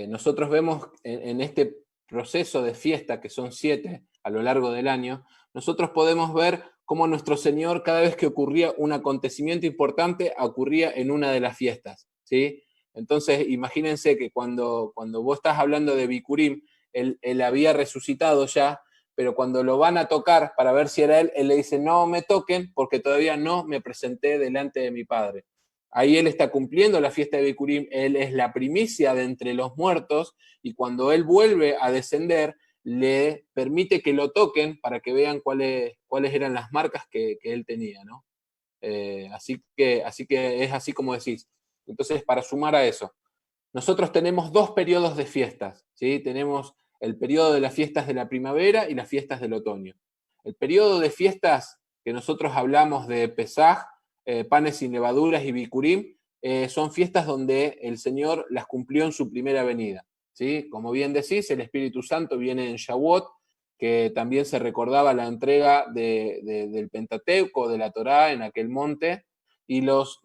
nosotros vemos en este proceso de fiesta, que son 7 a lo largo del año, nosotros podemos ver cómo nuestro Señor, cada vez que ocurría un acontecimiento importante, ocurría en una de las fiestas, ¿sí? Entonces, imagínense que cuando vos estás hablando de Bikurim, él había resucitado ya, pero cuando lo van a tocar para ver si era él, él le dice, no me toquen porque todavía no me presenté delante de mi Padre. Ahí él está cumpliendo la fiesta de Bikurim, él es la primicia de entre los muertos, y cuando él vuelve a descender, le permite que lo toquen para que vean cuáles eran las marcas que él tenía, ¿no? Así que es así como decís. Entonces, para sumar a eso, nosotros tenemos 2 periodos de fiestas, ¿sí? Tenemos el periodo de las fiestas de la primavera y las fiestas del otoño. El periodo de fiestas que nosotros hablamos de Pesaj, panes sin levaduras y Bikurim, son fiestas donde el Señor las cumplió en su primera venida, ¿sí? Como bien decís, el Espíritu Santo viene en Shavuot, que también se recordaba la entrega del Pentateuco, de la Torá en aquel monte, y las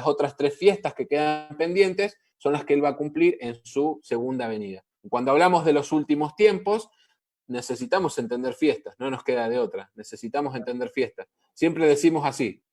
otras 3 fiestas que quedan pendientes son las que él va a cumplir en su segunda venida. Cuando hablamos de los últimos tiempos, necesitamos entender fiestas, no nos queda de otra, necesitamos entender fiestas. Siempre decimos así,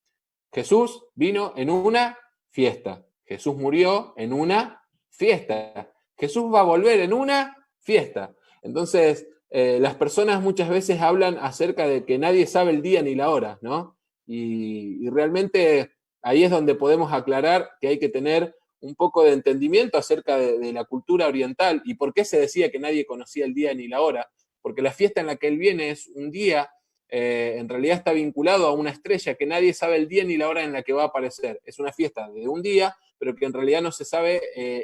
Jesús vino en una fiesta, Jesús murió en una fiesta, Jesús va a volver en una fiesta. Entonces, las personas muchas veces hablan acerca de que nadie sabe el día ni la hora, ¿no? Y realmente ahí es donde podemos aclarar que hay que tener un poco de entendimiento acerca de la cultura oriental y por qué se decía que nadie conocía el día ni la hora, porque la fiesta en la que él viene es un día, en realidad está vinculado a una estrella que nadie sabe el día ni la hora en la que va a aparecer. Es una fiesta de un día, pero que en realidad no se sabe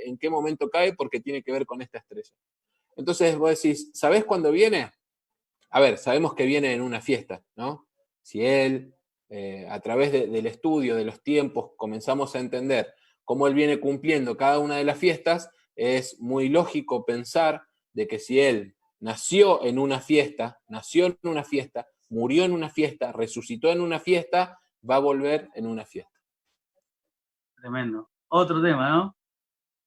en qué momento cae porque tiene que ver con esta estrella. Entonces vos decís, ¿sabés cuándo viene? A ver, sabemos que viene en una fiesta, ¿no? Si él, a través del estudio de los tiempos, comenzamos a entender cómo él viene cumpliendo cada una de las fiestas, es muy lógico pensar de que si él nació en una fiesta, murió en una fiesta, resucitó en una fiesta, va a volver en una fiesta. Tremendo. Otro tema, ¿no?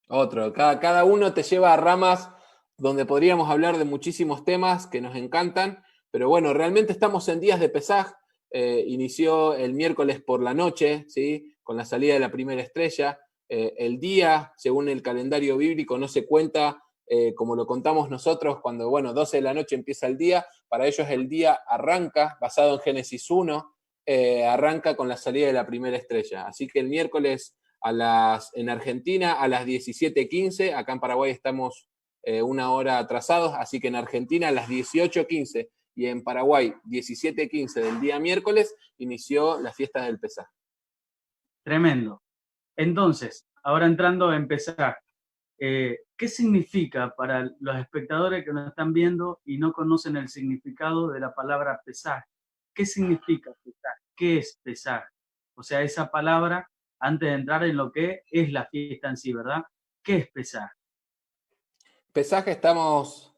Otro, cada uno te lleva a ramas donde podríamos hablar de muchísimos temas que nos encantan, pero bueno, realmente estamos en días de Pesaj, inició el miércoles por la noche, ¿sí? Con la salida de la primera estrella. El día, según el calendario bíblico, no se cuenta como lo contamos nosotros, cuando, bueno, 12 de la noche empieza el día, para ellos el día arranca, basado en Génesis 1, arranca con la salida de la primera estrella. Así que el miércoles en Argentina a las 17:15, acá en Paraguay estamos una hora atrasados, así que en Argentina a las 18:15 y en Paraguay 17:15 del día miércoles inició la fiesta del Pesaj. Tremendo. Entonces, ahora entrando a empezar, ¿qué significa para los espectadores que nos están viendo y no conocen el significado de la palabra Pesaj? ¿Qué significa Pesaj? ¿Qué es Pesaj? O sea, esa palabra, antes de entrar en lo que es la fiesta en sí, ¿verdad? ¿Qué es Pesaj? Pesaj estamos,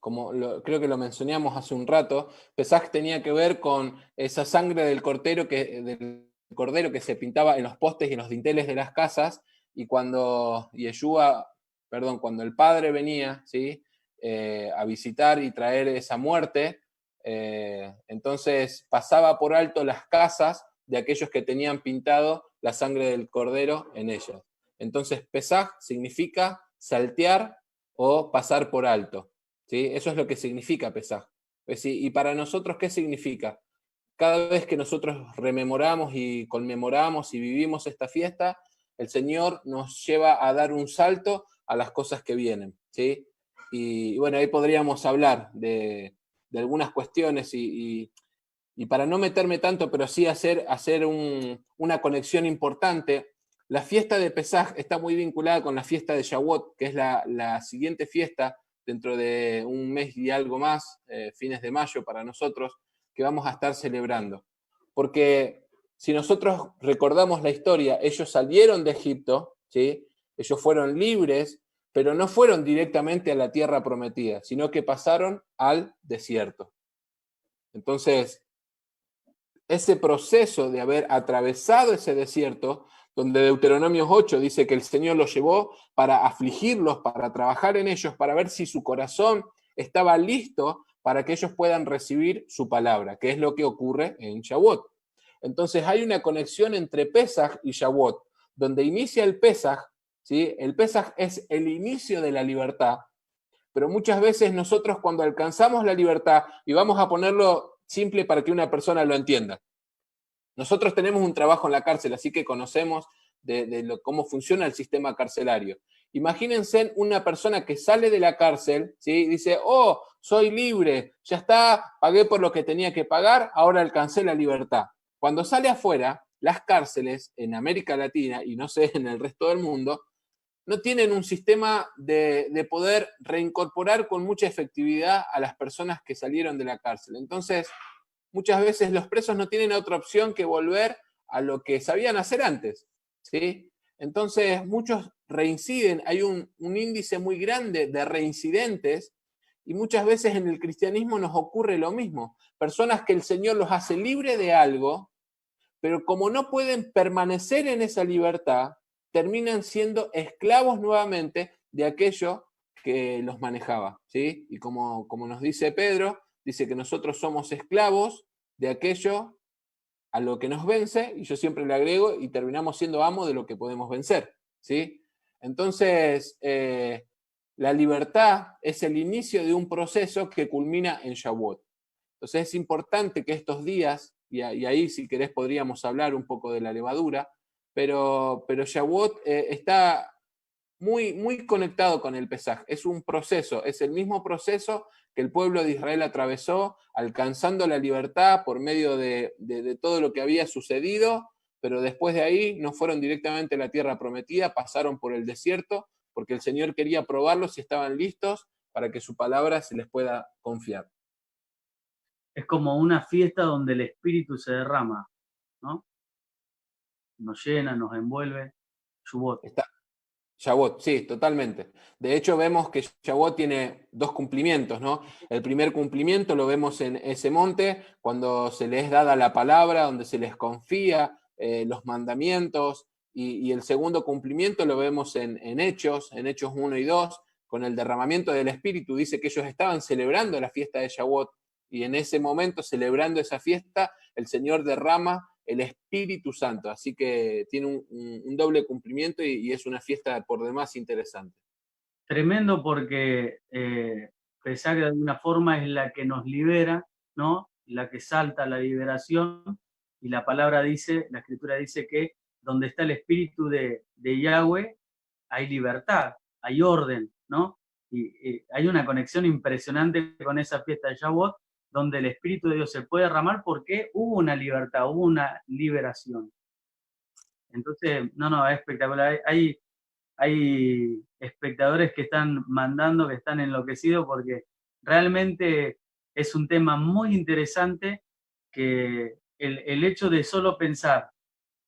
creo que lo mencionamos hace un rato, Pesaj tenía que ver con esa sangre del cordero que se pintaba en los postes y en los dinteles de las casas, y cuando cuando el Padre venía, ¿sí? A visitar y traer esa muerte, entonces pasaba por alto las casas de aquellos que tenían pintado la sangre del cordero en ellas. Entonces Pesaj significa saltear o pasar por alto, ¿sí? Eso es lo que significa Pesaj. Y para nosotros, ¿qué significa? Cada vez que nosotros rememoramos y conmemoramos y vivimos esta fiesta, el Señor nos lleva a dar un salto a las cosas que vienen, ¿sí? Y bueno, ahí podríamos hablar de algunas cuestiones y para no meterme tanto, pero sí hacer una conexión importante. La fiesta de Pesaj está muy vinculada con la fiesta de Shavuot, que es la siguiente fiesta dentro de un mes y algo más, fines de mayo para nosotros, que vamos a estar celebrando. Porque si nosotros recordamos la historia, ellos salieron de Egipto, ¿sí? Ellos fueron libres, pero no fueron directamente a la tierra prometida, sino que pasaron al desierto. Entonces, ese proceso de haber atravesado ese desierto, donde Deuteronomio 8 dice que el Señor los llevó para afligirlos, para trabajar en ellos, para ver si su corazón estaba listo para que ellos puedan recibir su palabra, que es lo que ocurre en Shavuot. Entonces hay una conexión entre Pesaj y Shavuot, donde inicia el Pesaj, ¿sí? El Pesaj es el inicio de la libertad, pero muchas veces nosotros cuando alcanzamos la libertad, y vamos a ponerlo simple para que una persona lo entienda, nosotros tenemos un trabajo en la cárcel, así que conocemos cómo funciona el sistema carcelario. Imagínense una persona que sale de la cárcel, ¿sí? Dice, oh, soy libre, ya está, pagué por lo que tenía que pagar, ahora alcancé la libertad. Cuando sale afuera, las cárceles en América Latina, y no sé, en el resto del mundo, no tienen un sistema de poder reincorporar con mucha efectividad a las personas que salieron de la cárcel. Entonces, muchas veces los presos no tienen otra opción que volver a lo que sabían hacer antes, ¿sí? Entonces, muchos reinciden, hay un índice muy grande de reincidentes, y muchas veces en el cristianismo nos ocurre lo mismo. Personas que el Señor los hace libre de algo, pero como no pueden permanecer en esa libertad, terminan siendo esclavos nuevamente de aquello que los manejaba, ¿sí? Y como nos dice Pedro, dice que nosotros somos esclavos de aquello a lo que nos vence, y yo siempre le agrego, y terminamos siendo amos de lo que podemos vencer, ¿sí? Entonces, la libertad es el inicio de un proceso que culmina en Shavuot. Entonces es importante que estos días, y ahí si querés podríamos hablar un poco de la levadura, pero Shavuot está muy, muy conectado con el Pesaj. Es un proceso, es el mismo proceso que el pueblo de Israel atravesó, alcanzando la libertad por medio de todo lo que había sucedido, pero después de ahí no fueron directamente a la tierra prometida, pasaron por el desierto, porque el Señor quería probarlos si estaban listos para que su palabra se les pueda confiar. Es como una fiesta donde el Espíritu se derrama, ¿no? Nos llena, nos envuelve. Shavuot. Shavuot, sí, totalmente. De hecho, vemos que Shavuot tiene dos cumplimientos, ¿no? El primer cumplimiento lo vemos en ese monte, cuando se les es dada la palabra, donde se les confía los mandamientos, y el segundo cumplimiento lo vemos en Hechos 1 y 2, con el derramamiento del Espíritu. Dice que ellos estaban celebrando la fiesta de Shavuot, y en ese momento, celebrando esa fiesta, el Señor derrama el Espíritu Santo, así que tiene un doble cumplimiento y es una fiesta por demás interesante. Tremendo porque Pesaj de alguna forma es la que nos libera, ¿no? La que salta la liberación, y la palabra dice, la escritura dice que donde está el Espíritu de Yahweh hay libertad, hay orden, ¿no? Y hay una conexión impresionante con esa fiesta de Shavuot, donde el Espíritu de Dios se puede derramar porque hubo una libertad, hubo una liberación. Entonces, no, es espectacular. Hay espectadores que están mandando, que están enloquecidos, porque realmente es un tema muy interesante, que el hecho de solo pensar,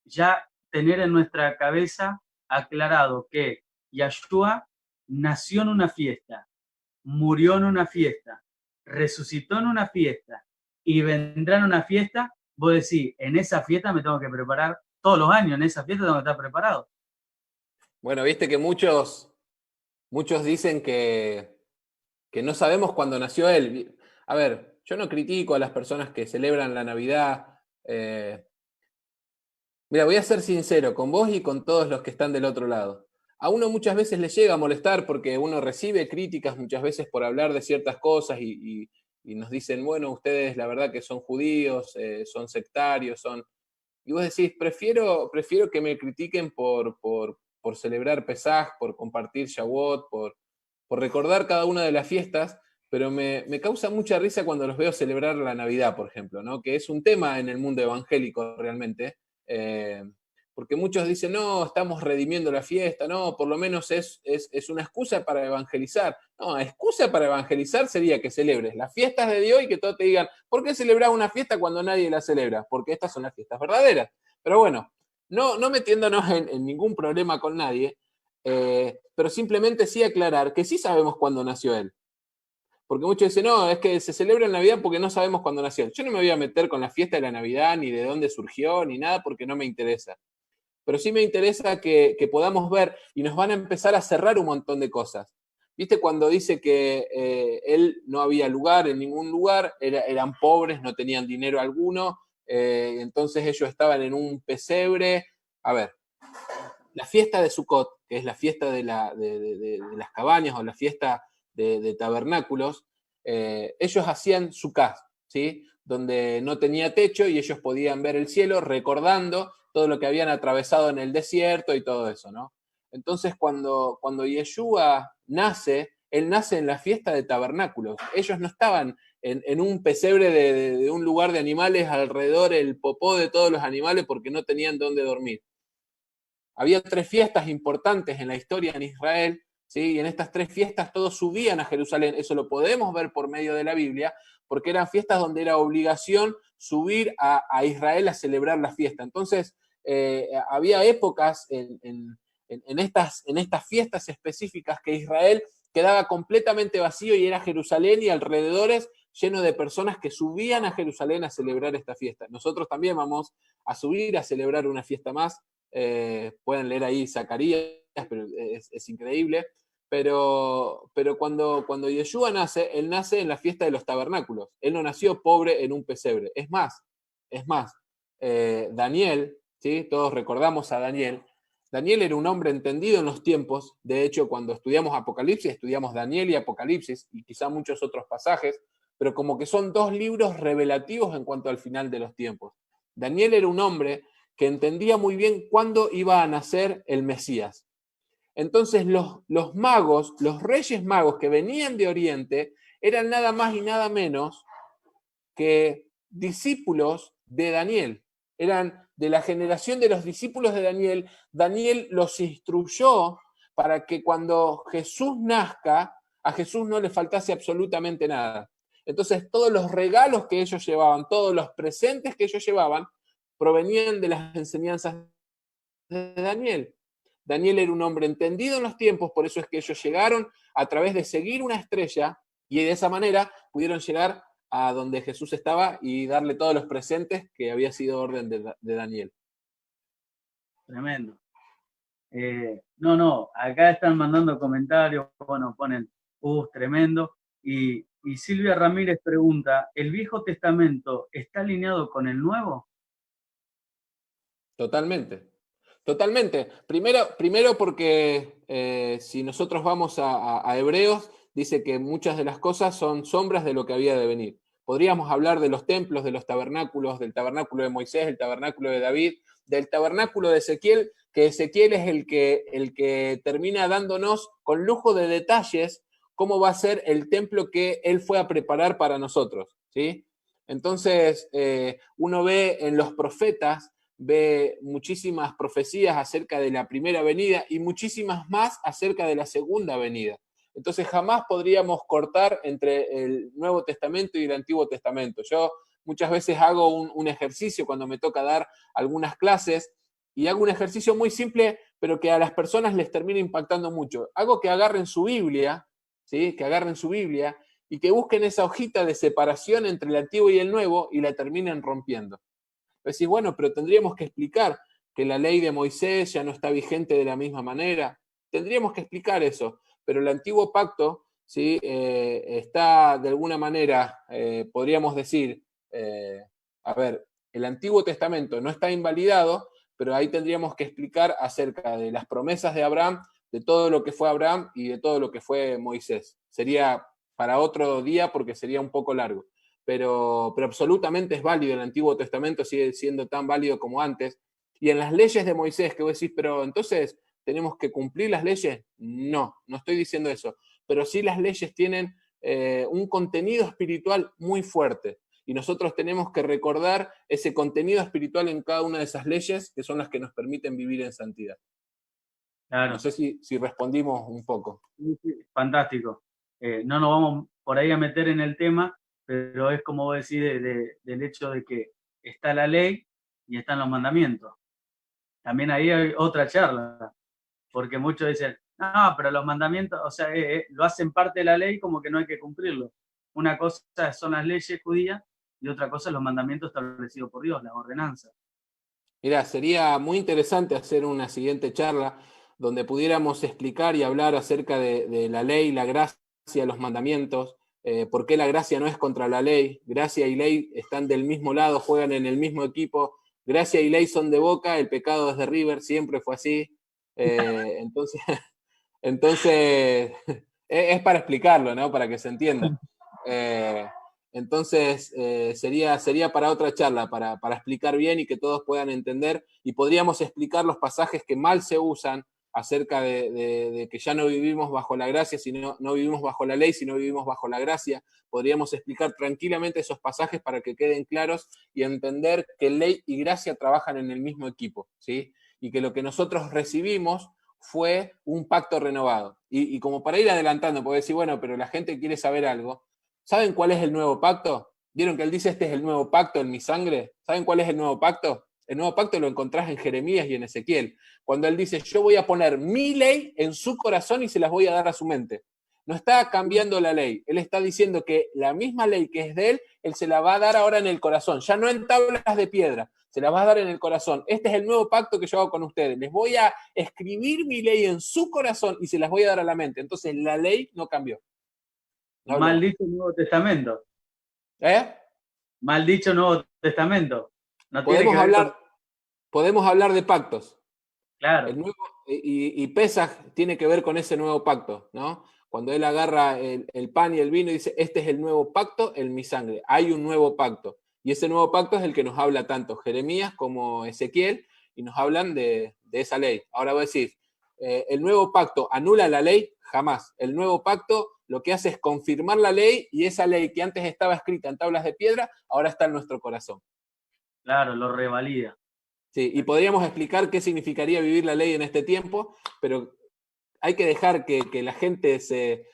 ya tener en nuestra cabeza aclarado que Yahshua nació en una fiesta, murió en una fiesta, resucitó en una fiesta y vendrá en una fiesta, vos decís, en esa fiesta me tengo que preparar, todos los años en esa fiesta tengo que estar preparado. Bueno, viste que muchos dicen que no sabemos cuándo nació él. A ver, yo no critico a las personas que celebran la Navidad. Mira, voy a ser sincero con vos y con todos los que están del otro lado. A uno muchas veces le llega a molestar porque uno recibe críticas muchas veces por hablar de ciertas cosas y nos dicen, bueno, ustedes la verdad que son judíos, son sectarios, son... Y vos decís, prefiero que me critiquen por celebrar Pesaj, por compartir Shavuot, por recordar cada una de las fiestas, pero me causa mucha risa cuando los veo celebrar la Navidad, por ejemplo, ¿no? Que es un tema en el mundo evangélico realmente, eh, porque muchos dicen, no, estamos redimiendo la fiesta, no, por lo menos es una excusa para evangelizar. No, excusa para evangelizar sería que celebres las fiestas de Dios y que todos te digan, ¿por qué celebrar una fiesta cuando nadie la celebra? Porque estas son las fiestas verdaderas. Pero bueno, no metiéndonos en ningún problema con nadie, pero simplemente sí aclarar que sí sabemos cuándo nació él. Porque muchos dicen, no, es que se celebra en Navidad porque no sabemos cuándo nació. Yo no me voy a meter con la fiesta de la Navidad, ni de dónde surgió, ni nada, porque no me interesa. Pero sí me interesa que podamos ver y nos van a empezar a cerrar un montón de cosas. ¿Viste cuando dice que él no había lugar en ningún lugar, eran pobres, no tenían dinero alguno, entonces ellos estaban en un pesebre? A ver, la fiesta de Sukkot, que es la fiesta de las cabañas o la fiesta de tabernáculos, ellos hacían sukkah, ¿sí? Donde no tenía techo y ellos podían ver el cielo recordando todo lo que habían atravesado en el desierto y todo eso, ¿no? Entonces cuando Yeshua nace, él nace en la fiesta de tabernáculos. Ellos no estaban en un pesebre de un lugar de animales alrededor, el popó de todos los animales porque no tenían dónde dormir. Había 3 fiestas importantes en la historia en Israel, ¿sí? Y en estas 3 fiestas todos subían a Jerusalén. Eso lo podemos ver por medio de la Biblia, porque eran fiestas donde era obligación subir a Israel a celebrar la fiesta. Entonces, había épocas en estas fiestas específicas que Israel quedaba completamente vacío y era Jerusalén y alrededores lleno de personas que subían a Jerusalén a celebrar esta fiesta. Nosotros también vamos a subir a celebrar una fiesta más. Pueden leer ahí Zacarías, pero es increíble. Pero cuando Yeshua nace, él nace en la fiesta de los tabernáculos. Él no nació pobre en un pesebre. Es más, Daniel, ¿sí? Todos recordamos a Daniel. Daniel era un hombre entendido en los tiempos. De hecho, cuando estudiamos Apocalipsis, estudiamos Daniel y Apocalipsis, y quizá muchos otros pasajes, pero como que son 2 libros revelativos en cuanto al final de los tiempos. Daniel era un hombre que entendía muy bien cuándo iba a nacer el Mesías. Entonces los magos, los reyes magos que venían de Oriente, eran nada más y nada menos que discípulos de Daniel. Eran de la generación de los discípulos de Daniel. Daniel los instruyó para que cuando Jesús nazca, a Jesús no le faltase absolutamente nada. Entonces todos los regalos que ellos llevaban, todos los presentes que ellos llevaban, provenían de las enseñanzas de Daniel. Daniel era un hombre entendido en los tiempos, por eso es que ellos llegaron a través de seguir una estrella y de esa manera pudieron llegar a donde Jesús estaba y darle todos los presentes que había sido orden de Daniel. Tremendo. No, acá están mandando comentarios, bueno, ponen, tremendo. Y Silvia Ramírez pregunta, ¿el Viejo Testamento está alineado con el Nuevo? Totalmente. Primero porque si nosotros vamos a Hebreos, dice que muchas de las cosas son sombras de lo que había de venir. Podríamos hablar de los templos, de los tabernáculos, del tabernáculo de Moisés, el tabernáculo de David, del tabernáculo de Ezequiel, que Ezequiel es el que termina dándonos con lujo de detalles cómo va a ser el templo que él fue a preparar para nosotros, ¿sí? Entonces, uno ve en los profetas, ve muchísimas profecías acerca de la primera venida y muchísimas más acerca de la segunda venida. Entonces jamás podríamos cortar entre el Nuevo Testamento y el Antiguo Testamento. Yo muchas veces hago un ejercicio cuando me toca dar algunas clases y hago un ejercicio muy simple, pero que a las personas les termina impactando mucho. Hago que agarren su Biblia, ¿sí? Que agarren su Biblia y que busquen esa hojita de separación entre el Antiguo y el Nuevo y la terminen rompiendo. Decís, bueno, pero tendríamos que explicar que la ley de Moisés ya no está vigente de la misma manera. Tendríamos que explicar eso, pero el antiguo pacto, ¿sí? Está de alguna manera, podríamos decir, a ver, el Antiguo Testamento no está invalidado, pero ahí tendríamos que explicar acerca de las promesas de Abraham, de todo lo que fue Abraham y de todo lo que fue Moisés. Sería para otro día porque sería un poco largo. Pero absolutamente es válido, el Antiguo Testamento sigue siendo tan válido como antes. Y en las leyes de Moisés, que vos decís, pero entonces tenemos que cumplir las leyes. No, no estoy diciendo eso, pero sí las leyes tienen un contenido espiritual muy fuerte. Y nosotros tenemos que recordar ese contenido espiritual en cada una de esas leyes, que son las que nos permiten vivir en santidad. No Claro, sé si respondimos un poco. fantástico. No nos vamos por ahí a meter en el tema, pero es como vos decís del hecho de que está la ley y están los mandamientos. También ahí hay otra charla, porque muchos dicen, no, pero los mandamientos, o sea, lo hacen parte de la ley como que no hay que cumplirlo. Una cosa son las leyes judías y otra cosa los mandamientos establecidos por Dios, las ordenanzas. Mirá, sería muy interesante hacer una siguiente charla donde pudiéramos explicar y hablar acerca de la ley, la gracia, los mandamientos, por qué la gracia no es contra la ley. Gracia y ley están del mismo lado, juegan en el mismo equipo. Gracia y ley son de Boca, el pecado es de River, siempre fue así. Entonces, entonces es para explicarlo, ¿no? Para que se entienda. Eh, entonces, sería para otra charla, para explicar bien y que todos puedan entender. Y podríamos explicar los pasajes que mal se usan acerca de que ya no vivimos bajo la gracia, sino no vivimos bajo la ley, sino vivimos bajo la gracia. Podríamos explicar tranquilamente esos pasajes para que queden claros y entender que ley y gracia trabajan en el mismo equipo, ¿sí? Y que lo que nosotros recibimos fue un pacto renovado. Y como para ir adelantando, puedo decir, bueno, pero la gente quiere saber algo. ¿Saben cuál es el nuevo pacto? ¿Vieron que él dice, este es el nuevo pacto en mi sangre? ¿Saben cuál es el nuevo pacto? El nuevo pacto lo encontrás en Jeremías y en Ezequiel, cuando él dice, yo voy a poner mi ley en su corazón y se las voy a dar a su mente. No está cambiando la ley, él está diciendo que la misma ley que es de él se la va a dar ahora en el corazón, ya no en tablas de piedra, se la va a dar en el corazón. Este es el nuevo pacto que yo hago con ustedes, les voy a escribir mi ley en su corazón y se las voy a dar a la mente. Entonces la ley no cambió, no habló más. Maldito Nuevo Testamento. ¿Eh? Mal dicho Nuevo Testamento. No tiene Podemos que ver con... hablar, podemos hablar de pactos. Claro, El nuevo, y Pesaj tiene que ver con ese nuevo pacto, ¿no? Cuando él agarra el pan y el vino y dice, este es el nuevo pacto en mi sangre. Hay un nuevo pacto. Y ese nuevo pacto es el que nos habla tanto Jeremías como Ezequiel y nos hablan de esa ley. Ahora voy a decir, ¿el nuevo pacto anula la ley? Jamás. El nuevo pacto lo que hace es confirmar la ley y esa ley que antes estaba escrita en tablas de piedra, ahora está en nuestro corazón. claro, lo revalida. Sí, y podríamos explicar qué significaría vivir la ley en este tiempo, pero hay que dejar que la gente se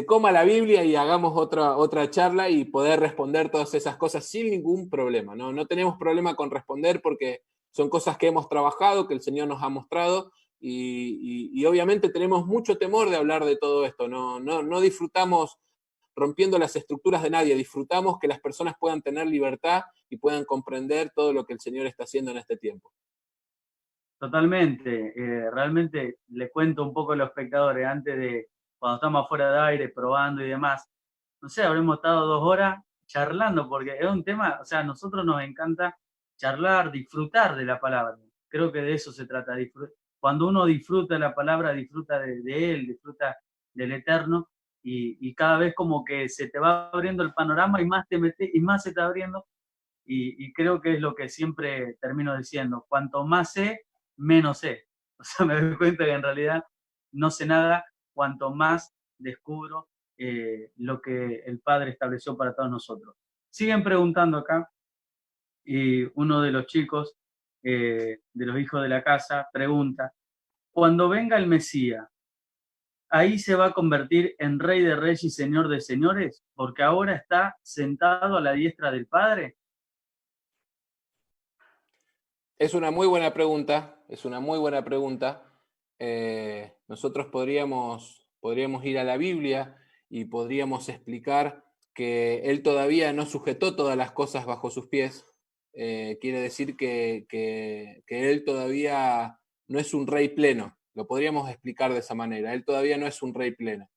coma la Biblia y hagamos otra charla y poder responder todas esas cosas sin ningún problema. ¿No? No tenemos problema con responder porque son cosas que hemos trabajado, que el Señor nos ha mostrado y obviamente tenemos mucho temor de hablar de todo esto. No disfrutamos rompiendo las estructuras de nadie, disfrutamos que las personas puedan tener libertad y puedan comprender todo lo que el Señor está haciendo en este tiempo. Totalmente. Realmente le cuento un poco a los espectadores antes de cuando estamos fuera de aire, probando y demás. No sé, habremos estado 2 horas charlando porque es un tema, o sea, a nosotros nos encanta charlar, disfrutar de la palabra. Creo que de eso se trata. Cuando uno disfruta la palabra, disfruta de él, disfruta del eterno y cada vez como que se te va abriendo el panorama y más te metes y más se está abriendo y creo que es lo que siempre termino diciendo. Cuanto más sé, menos sé. O sea, me doy cuenta que en realidad no sé nada, cuanto más descubro lo que el Padre estableció para todos nosotros. Siguen preguntando acá, y uno de los chicos, de los hijos de la casa, pregunta, cuando venga el Mesías, ¿ahí se va a convertir en Rey de Reyes y Señor de Señores? Porque ahora está sentado a la diestra del Padre. Es una muy buena pregunta, es una muy buena pregunta. Nosotros podríamos ir a la Biblia y podríamos explicar que Él todavía no sujetó todas las cosas bajo sus pies. Quiere decir que Él todavía no es un rey pleno. Lo podríamos explicar de esa manera. Él todavía no es un rey pleno.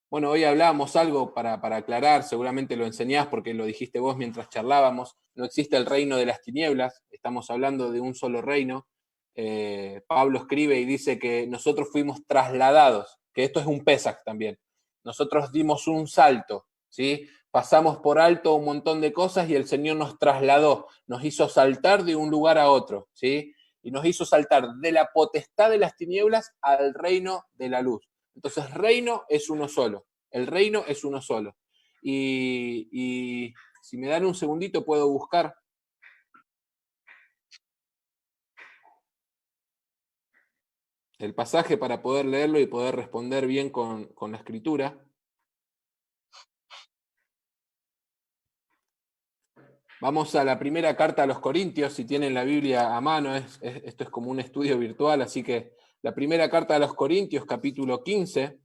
Bueno, hoy hablábamos algo para aclarar, seguramente lo enseñás porque lo dijiste vos mientras charlábamos. No existe el reino de las tinieblas, estamos hablando de un solo reino. Pablo escribe y dice que nosotros fuimos trasladados, que esto es un Pesaj también. Nosotros dimos un salto, ¿sí? Pasamos por alto un montón de cosas y el Señor nos trasladó, nos hizo saltar de un lugar a otro, ¿sí? Y nos hizo saltar de la potestad de las tinieblas al reino de la luz. Entonces, reino es uno solo. El reino es uno solo. Y si me dan un segundito, puedo buscar. El pasaje para poder leerlo y poder responder bien con la escritura. Vamos a la primera carta a los Corintios, si tienen la Biblia a mano, esto es como un estudio virtual, así que la primera carta a los Corintios, capítulo 15.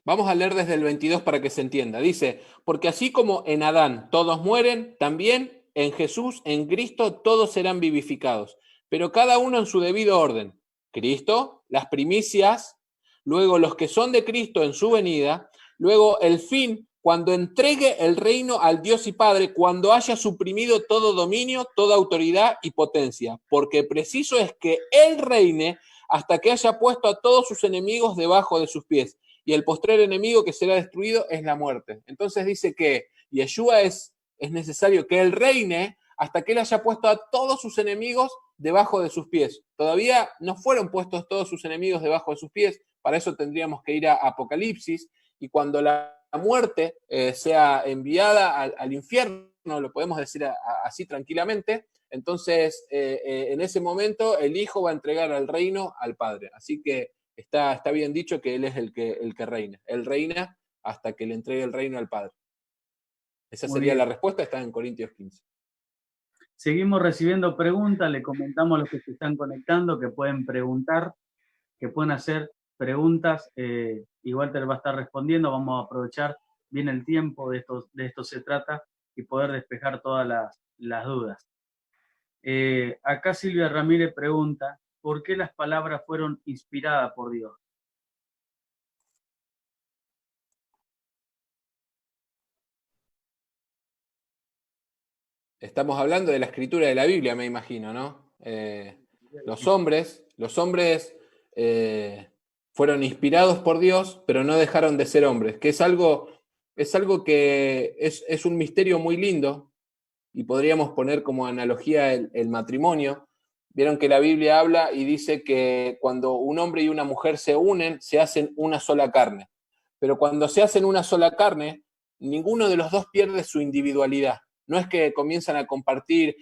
Vamos a leer desde el 22 para que se entienda. Dice, porque así como en Adán todos mueren, también en Jesús, en Cristo, todos serán vivificados, pero cada uno en su debido orden. Cristo, las primicias, luego los que son de Cristo en su venida, luego el fin, cuando entregue el reino al Dios y Padre, cuando haya suprimido todo dominio, toda autoridad y potencia, porque preciso es que Él reine hasta que haya puesto a todos sus enemigos debajo de sus pies. Y el postrer enemigo que será destruido es la muerte. Entonces dice que Yeshua es necesario que Él reine hasta que Él haya puesto a todos sus enemigos debajo de sus pies. Todavía no fueron puestos todos sus enemigos debajo de sus pies, para eso tendríamos que ir a Apocalipsis, y cuando la muerte sea enviada al infierno, lo podemos decir así tranquilamente, entonces en ese momento el Hijo va a entregar el reino al Padre. Así que está bien dicho que Él es el que reina. Él reina hasta que le entregue el reino al Padre. Esa sería la respuesta, está en Corintios 15. Seguimos recibiendo preguntas, le comentamos a los que se están conectando que pueden preguntar, que pueden hacer preguntas, y Walter va a estar respondiendo, vamos a aprovechar bien el tiempo, de esto se trata, y poder despejar todas las dudas. Acá Silvia Ramírez pregunta, ¿por qué las palabras fueron inspiradas por Dios? Estamos hablando de la escritura de la Biblia, me imagino, ¿no? Los hombres fueron inspirados por Dios, pero no dejaron de ser hombres, que es algo que es un misterio muy lindo, y podríamos poner como analogía el matrimonio. Vieron que la Biblia habla y dice que cuando un hombre y una mujer se unen, se hacen una sola carne. Pero cuando se hacen una sola carne, ninguno de los dos pierde su individualidad. No es que comienzan a compartir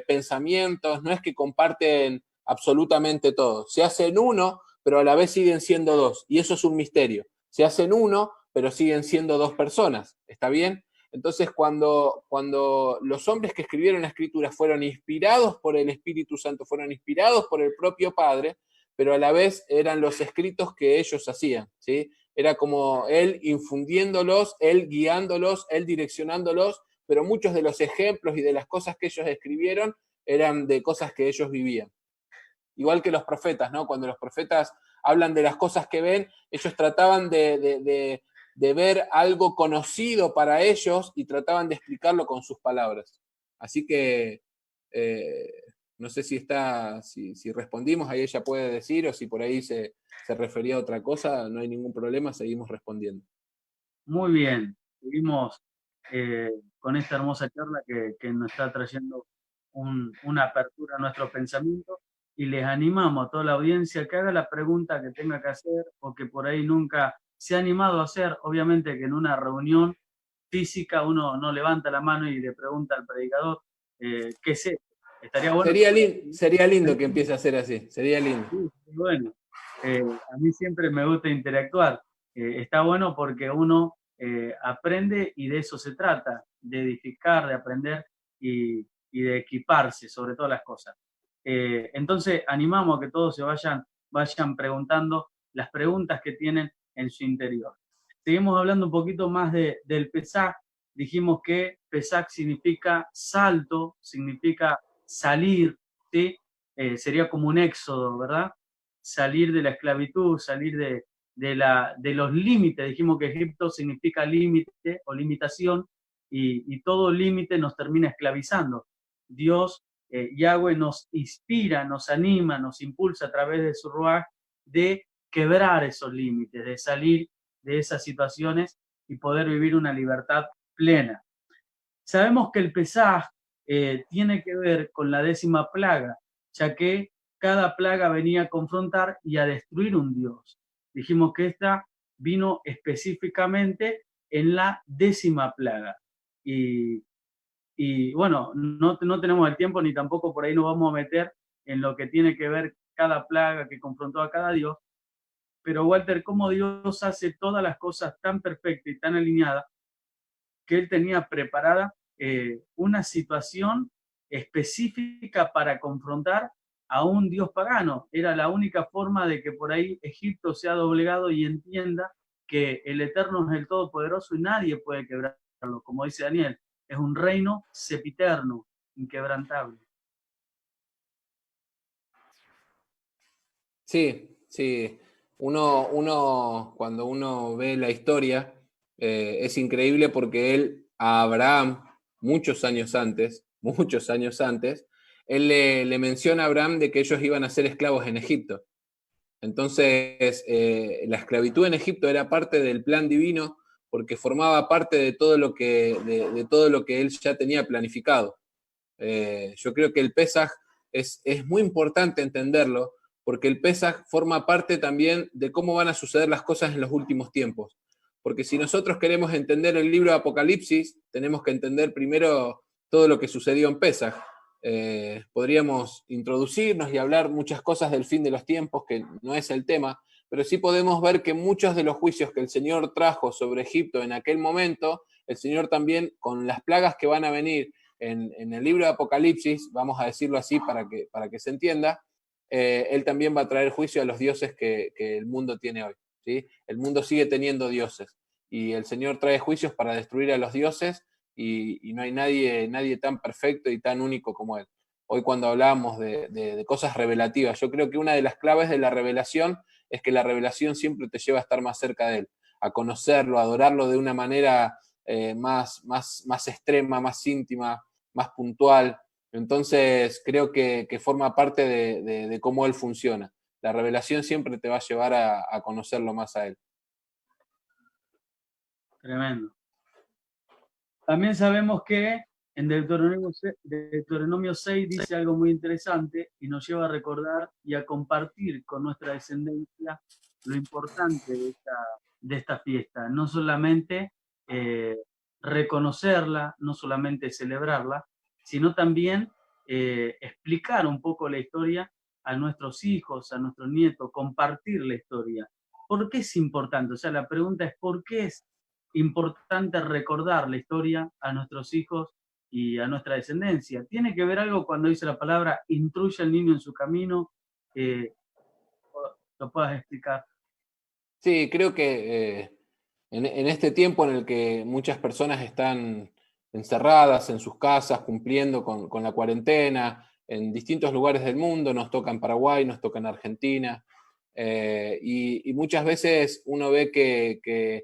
pensamientos, no es que comparten absolutamente todo. Se hacen uno, pero a la vez siguen siendo dos. Y eso es un misterio. Se hacen uno, pero siguen siendo dos personas. ¿Está bien? Entonces, cuando los hombres que escribieron la escritura fueron inspirados por el Espíritu Santo, fueron inspirados por el propio Padre, pero a la vez eran los escritos que ellos hacían, ¿sí? Era como Él infundiéndolos, Él guiándolos, Él direccionándolos, pero muchos de los ejemplos y de las cosas que ellos escribieron eran de cosas que ellos vivían. Igual que los profetas, ¿no? Cuando los profetas hablan de las cosas que ven, ellos trataban de ver algo conocido para ellos y trataban de explicarlo con sus palabras. Así que no sé si respondimos, ahí ella puede decir, o si por ahí se refería a otra cosa, no hay ningún problema, seguimos respondiendo. Muy bien, seguimos con esta hermosa charla que nos está trayendo una apertura a nuestro pensamiento, y les animamos a toda la audiencia que haga la pregunta que tenga que hacer o que por ahí nunca se ha animado a hacer. Obviamente que en una reunión física uno no levanta la mano y le pregunta al predicador qué es esto. Estaría bueno. Sería lindo que empiece a ser así, sería lindo. Sí, bueno, a mí siempre me gusta interactuar. Está bueno porque uno aprende, y de eso se trata, de edificar, de aprender y de equiparse sobre todas las cosas. Entonces, animamos a que todos se vayan preguntando las preguntas que tienen en su interior. Seguimos hablando un poquito más del Pesaj. Dijimos que Pesaj significa salto, significa salir, ¿sí? Sería como un éxodo, ¿verdad? Salir de la esclavitud, salir de los límites. Dijimos que Egipto significa límite o limitación, y todo límite nos termina esclavizando. Dios, Yahweh, nos inspira, nos anima, nos impulsa a través de su Ruaj de quebrar esos límites, de salir de esas situaciones y poder vivir una libertad plena. Sabemos que el Pesaj tiene que ver con la 10ª plaga, ya que cada plaga venía a confrontar y a destruir un dios. Dijimos que esta vino específicamente en la 10ª plaga. Y bueno, no tenemos el tiempo, ni tampoco por ahí nos vamos a meter en lo que tiene que ver cada plaga que confrontó a cada dios. Pero Walter, cómo Dios hace todas las cosas tan perfectas y tan alineadas, que Él tenía preparada una situación específica para confrontar a un dios pagano. Era la única forma de que por ahí Egipto sea doblegado y entienda que el Eterno es el Todopoderoso y nadie puede quebrarlo. Como dice Daniel, es un reino sempiterno, inquebrantable. Sí, sí. Cuando uno ve la historia, es increíble porque él, a Abraham, muchos años antes, él le menciona a Abraham de que ellos iban a ser esclavos en Egipto. Entonces, la esclavitud en Egipto era parte del plan divino porque formaba parte de todo lo que, todo lo que él ya tenía planificado. Yo creo que el Pesaj es muy importante entenderlo, porque el Pesaj forma parte también de cómo van a suceder las cosas en los últimos tiempos. Porque si nosotros queremos entender el libro de Apocalipsis, tenemos que entender primero todo lo que sucedió en Pesaj. Podríamos introducirnos y hablar muchas cosas del fin de los tiempos, que no es el tema, pero sí podemos ver que muchos de los juicios que el Señor trajo sobre Egipto en aquel momento, el Señor también, con las plagas que van a venir en el libro de Apocalipsis, vamos a decirlo así para que se entienda, Él también va a traer juicio a los dioses que el mundo tiene hoy, ¿sí? El mundo sigue teniendo dioses y el Señor trae juicios para destruir a los dioses, y no hay nadie tan perfecto y tan único como Él. Hoy cuando hablamos de cosas revelativas, yo creo que una de las claves de la revelación es que la revelación siempre te lleva a estar más cerca de Él, a conocerlo, a adorarlo de una manera más extrema, más íntima, más puntual. Entonces creo que forma parte de cómo Él funciona. La revelación siempre te va a llevar a conocerlo más a Él. Tremendo. También sabemos que en Deuteronomio 6 dice algo muy interesante y nos lleva a recordar y a compartir con nuestra descendencia lo importante de esta fiesta. No solamente reconocerla, no solamente celebrarla, sino también explicar un poco la historia a nuestros hijos, a nuestros nietos, compartir la historia. ¿Por qué es importante? O sea, la pregunta es ¿por qué es importante recordar la historia a nuestros hijos y a nuestra descendencia? Tiene que ver algo cuando dice la palabra instruye al niño en su camino. ¿Lo puedas explicar? Sí, creo que en este tiempo en el que muchas personas están encerradas en sus casas, cumpliendo con la cuarentena, en distintos lugares del mundo, nos toca en Paraguay, nos toca en Argentina, y muchas veces uno ve que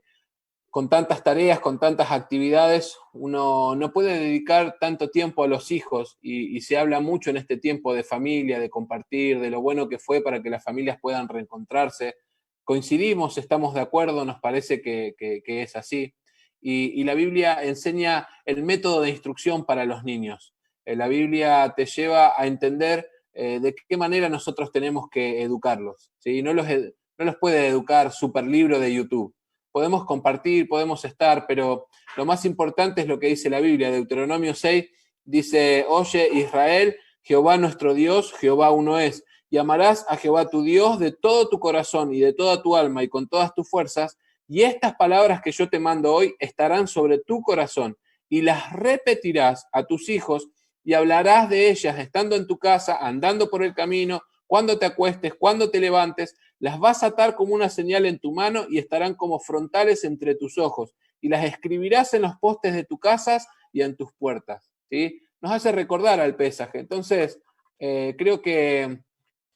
con tantas tareas, con tantas actividades, uno no puede dedicar tanto tiempo a los hijos, y se habla mucho en este tiempo de familia, de compartir, de lo bueno que fue para que las familias puedan reencontrarse. Coincidimos, estamos de acuerdo, nos parece que es así. Y la Biblia enseña el método de instrucción para los niños. La Biblia te lleva a entender de qué manera nosotros tenemos que educarlos, ¿sí? No los puede educar super libro de YouTube. Podemos compartir, podemos estar, pero lo más importante es lo que dice la Biblia. Deuteronomio 6 dice: oye Israel, Jehová nuestro Dios, Jehová uno es, y amarás a Jehová tu Dios de todo tu corazón y de toda tu alma y con todas tus fuerzas, y estas palabras que yo te mando hoy estarán sobre tu corazón, y las repetirás a tus hijos, y hablarás de ellas estando en tu casa, andando por el camino, cuando te acuestes, cuando te levantes, las vas a atar como una señal en tu mano y estarán como frontales entre tus ojos, y las escribirás en los postes de tu casa y en tus puertas. ¿Sí? Nos hace recordar al Pesaje. Entonces, creo que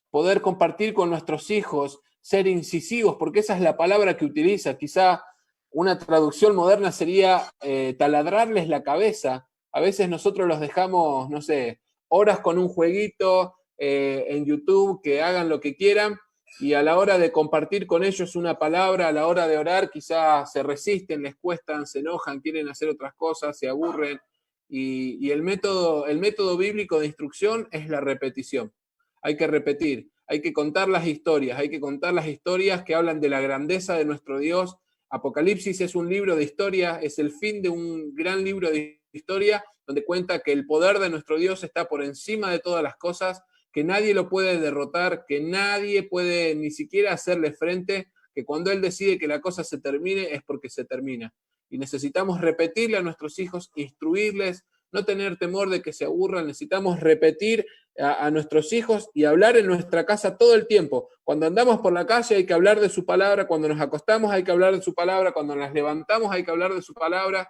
poder compartir con nuestros hijos, ser incisivos, porque esa es la palabra que utiliza. Quizá una traducción moderna sería taladrarles la cabeza. A veces nosotros los dejamos, no sé, horas con un jueguito en YouTube, que hagan lo que quieran, y a la hora de compartir con ellos una palabra, a la hora de orar, quizá se resisten, les cuestan, se enojan, quieren hacer otras cosas, se aburren. Y el método bíblico de instrucción es la repetición. Hay que repetir, hay que contar las historias, hay que contar las historias que hablan de la grandeza de nuestro Dios. Apocalipsis es un libro de historia, es el fin de un gran libro de historia donde cuenta que el poder de nuestro Dios está por encima de todas las cosas, que nadie lo puede derrotar, que nadie puede ni siquiera hacerle frente, que cuando Él decide que la cosa se termine es porque se termina. Y necesitamos repetirle a nuestros hijos, instruirles, no tener temor de que se aburran, necesitamos repetir a nuestros hijos y hablar en nuestra casa todo el tiempo. Cuando andamos por la calle hay que hablar de su palabra, cuando nos acostamos hay que hablar de su palabra, cuando nos levantamos hay que hablar de su palabra,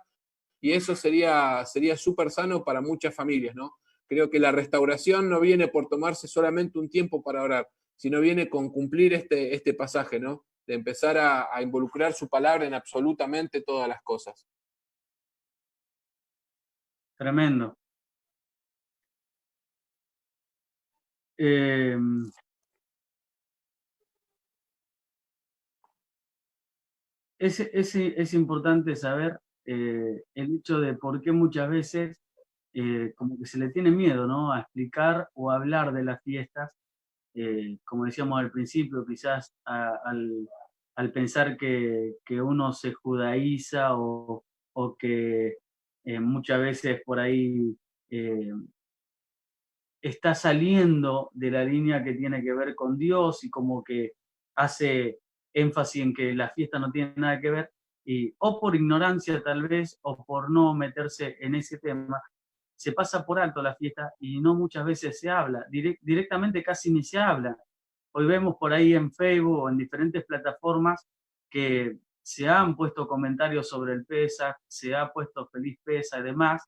y eso sería súper sano para muchas familias, ¿no? Creo que la restauración no viene por tomarse solamente un tiempo para orar, sino viene con cumplir este pasaje, ¿no? De empezar a involucrar su palabra en absolutamente todas las cosas. Tremendo. Es importante saber el hecho de por qué muchas veces como que se le tiene miedo, ¿no? A explicar o hablar de las fiestas, como decíamos al principio, quizás al pensar que uno se judaiza o que muchas veces por ahí está saliendo de la línea que tiene que ver con Dios y como que hace énfasis en que la fiesta no tiene nada que ver, y, o por ignorancia tal vez, o por no meterse en ese tema, se pasa por alto la fiesta y no muchas veces se habla, directamente casi ni se habla. Hoy vemos por ahí en Facebook o en diferentes plataformas que se han puesto comentarios sobre el Pesaj, se ha puesto feliz Pesaj y demás,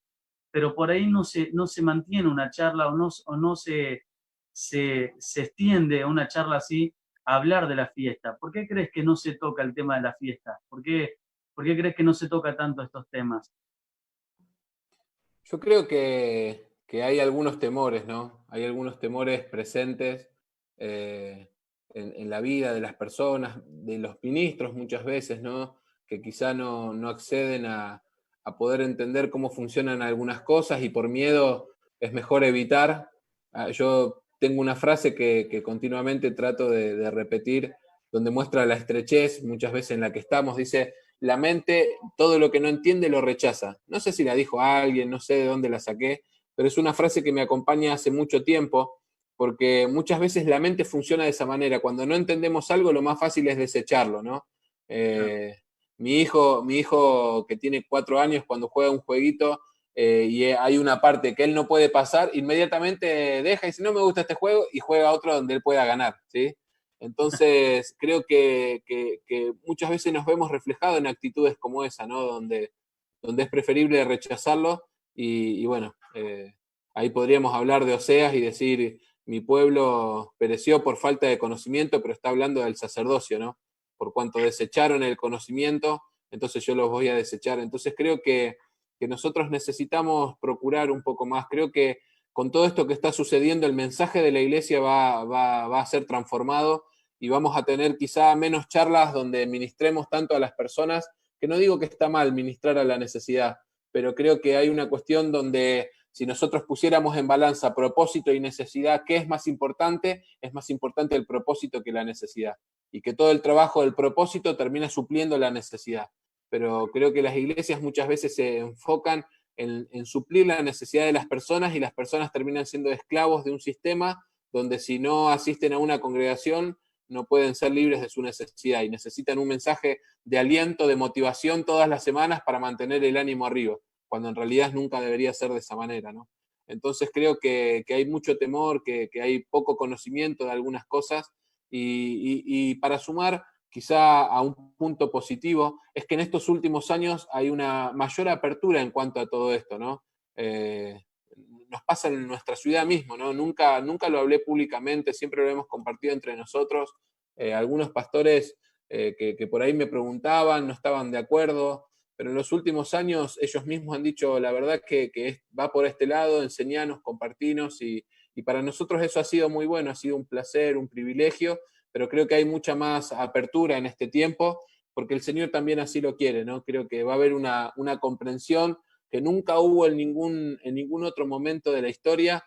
pero por ahí no se mantiene una charla o no se extiende una charla así a hablar de la fiesta. ¿Por qué crees que no se toca el tema de la fiesta? Por qué crees que no se toca tanto estos temas? Yo creo que hay algunos temores, ¿no? Hay algunos temores presentes en la vida de las personas, de los ministros muchas veces, ¿no? Que quizá no acceden a poder entender cómo funcionan algunas cosas y por miedo es mejor evitar. Yo tengo una frase que continuamente trato de repetir, donde muestra la estrechez muchas veces en la que estamos. Dice, la mente todo lo que no entiende lo rechaza. No sé si la dijo alguien, no sé de dónde la saqué, pero es una frase que me acompaña hace mucho tiempo, porque muchas veces la mente funciona de esa manera. Cuando no entendemos algo, lo más fácil es desecharlo, ¿no? Mi hijo que tiene 4 años, cuando juega un jueguito y hay una parte que él no puede pasar, inmediatamente deja y dice, no me gusta este juego, y juega otro donde él pueda ganar, ¿sí? Entonces, creo que muchas veces nos vemos reflejados en actitudes como esa, ¿no? Donde es preferible rechazarlo y bueno, ahí podríamos hablar de Oseas y decir, mi pueblo pereció por falta de conocimiento, pero está hablando del sacerdocio, ¿no? Por cuanto desecharon el conocimiento, entonces yo los voy a desechar. Entonces creo que nosotros necesitamos procurar un poco más. Creo que con todo esto que está sucediendo, el mensaje de la iglesia va a ser transformado y vamos a tener quizá menos charlas donde ministremos tanto a las personas, que no digo que está mal ministrar a la necesidad, pero creo que hay una cuestión donde si nosotros pusiéramos en balanza propósito y necesidad, ¿qué es más importante? Es más importante el propósito que la necesidad. Y que todo el trabajo del propósito termina supliendo la necesidad. Pero creo que las iglesias muchas veces se enfocan en suplir la necesidad de las personas y las personas terminan siendo esclavos de un sistema donde si no asisten a una congregación no pueden ser libres de su necesidad y necesitan un mensaje de aliento, de motivación todas las semanas para mantener el ánimo arriba, cuando en realidad nunca debería ser de esa manera, ¿no? Entonces creo que hay mucho temor, que hay poco conocimiento de algunas cosas y para sumar quizá a un punto positivo, es que en estos últimos años hay una mayor apertura en cuanto a todo esto, ¿no? Nos pasa en nuestra ciudad mismo, ¿no? Nunca lo hablé públicamente, siempre lo hemos compartido entre nosotros. Algunos pastores que por ahí me preguntaban, no estaban de acuerdo, pero en los últimos años ellos mismos han dicho, la verdad que va por este lado, enseñanos, compartinos, y para nosotros eso ha sido muy bueno, ha sido un placer, un privilegio, pero creo que hay mucha más apertura en este tiempo, porque el Señor también así lo quiere, ¿no? Creo que va a haber una comprensión que nunca hubo en ningún otro momento de la historia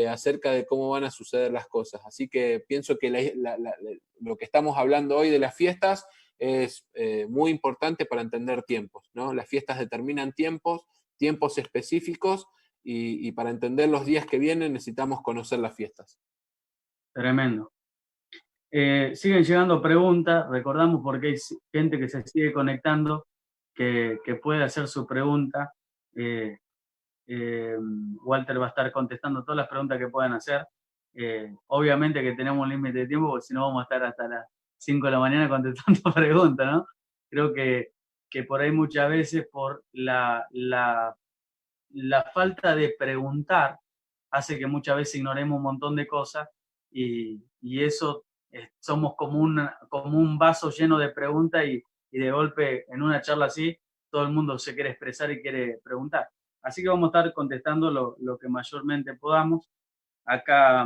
acerca de cómo van a suceder las cosas. Así que pienso que lo que estamos hablando hoy de las fiestas es muy importante para entender tiempos, ¿no? Las fiestas determinan tiempos específicos, y para entender los días que vienen necesitamos conocer las fiestas. Tremendo. Siguen llegando preguntas, recordamos porque hay gente que se sigue conectando, que puede hacer su pregunta. Walter va a estar contestando todas las preguntas que puedan hacer. Obviamente que tenemos un límite de tiempo, porque si no vamos a estar hasta las 5 de la mañana contestando preguntas, ¿no? Creo que por ahí muchas veces por la falta de preguntar hace que muchas veces ignoremos un montón de cosas, y eso somos como un vaso lleno de preguntas, y de golpe en una charla así todo el mundo se quiere expresar y quiere preguntar. Así que vamos a estar contestando lo que mayormente podamos. Acá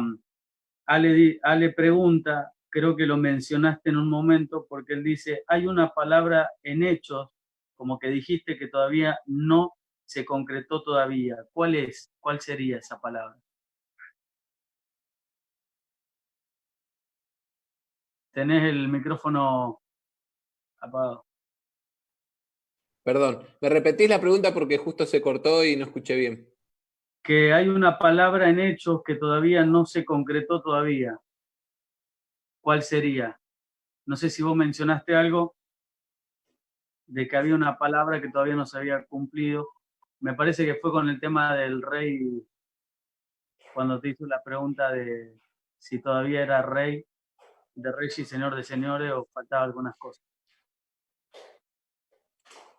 Ale pregunta, creo que lo mencionaste en un momento, porque él dice, hay una palabra en Hechos, como que dijiste que todavía no se concretó todavía. ¿Cuál es? ¿Cuál sería esa palabra? Tenés el micrófono apagado. Perdón, ¿me repetís la pregunta porque justo se cortó y no escuché bien? Que hay una palabra en Hechos que todavía no se concretó todavía. ¿Cuál sería? No sé si vos mencionaste algo de que había una palabra que todavía no se había cumplido. Me parece que fue con el tema del rey, cuando te hizo la pregunta de si todavía era rey de reyes y señor de señores, o faltaba algunas cosas.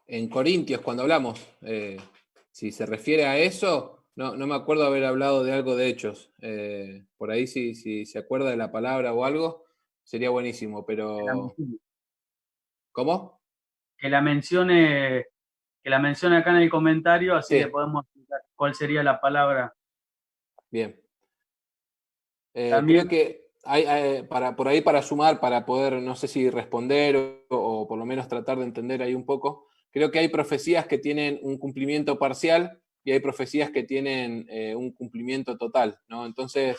En Corintios, cuando hablamos, si se refiere a eso, no me acuerdo haber hablado de algo de Hechos. Por ahí si se acuerda de la palabra o algo, sería buenísimo, pero... ¿Cómo? Que la mencione, acá en el comentario, así Sí, le podemos explicar cuál sería la palabra. bien. También, Creo que por ahí para sumar, para poder, no sé si responder o por lo menos tratar de entender ahí un poco, creo que hay profecías que tienen un cumplimiento parcial y hay profecías que tienen un cumplimiento total, ¿no? Entonces,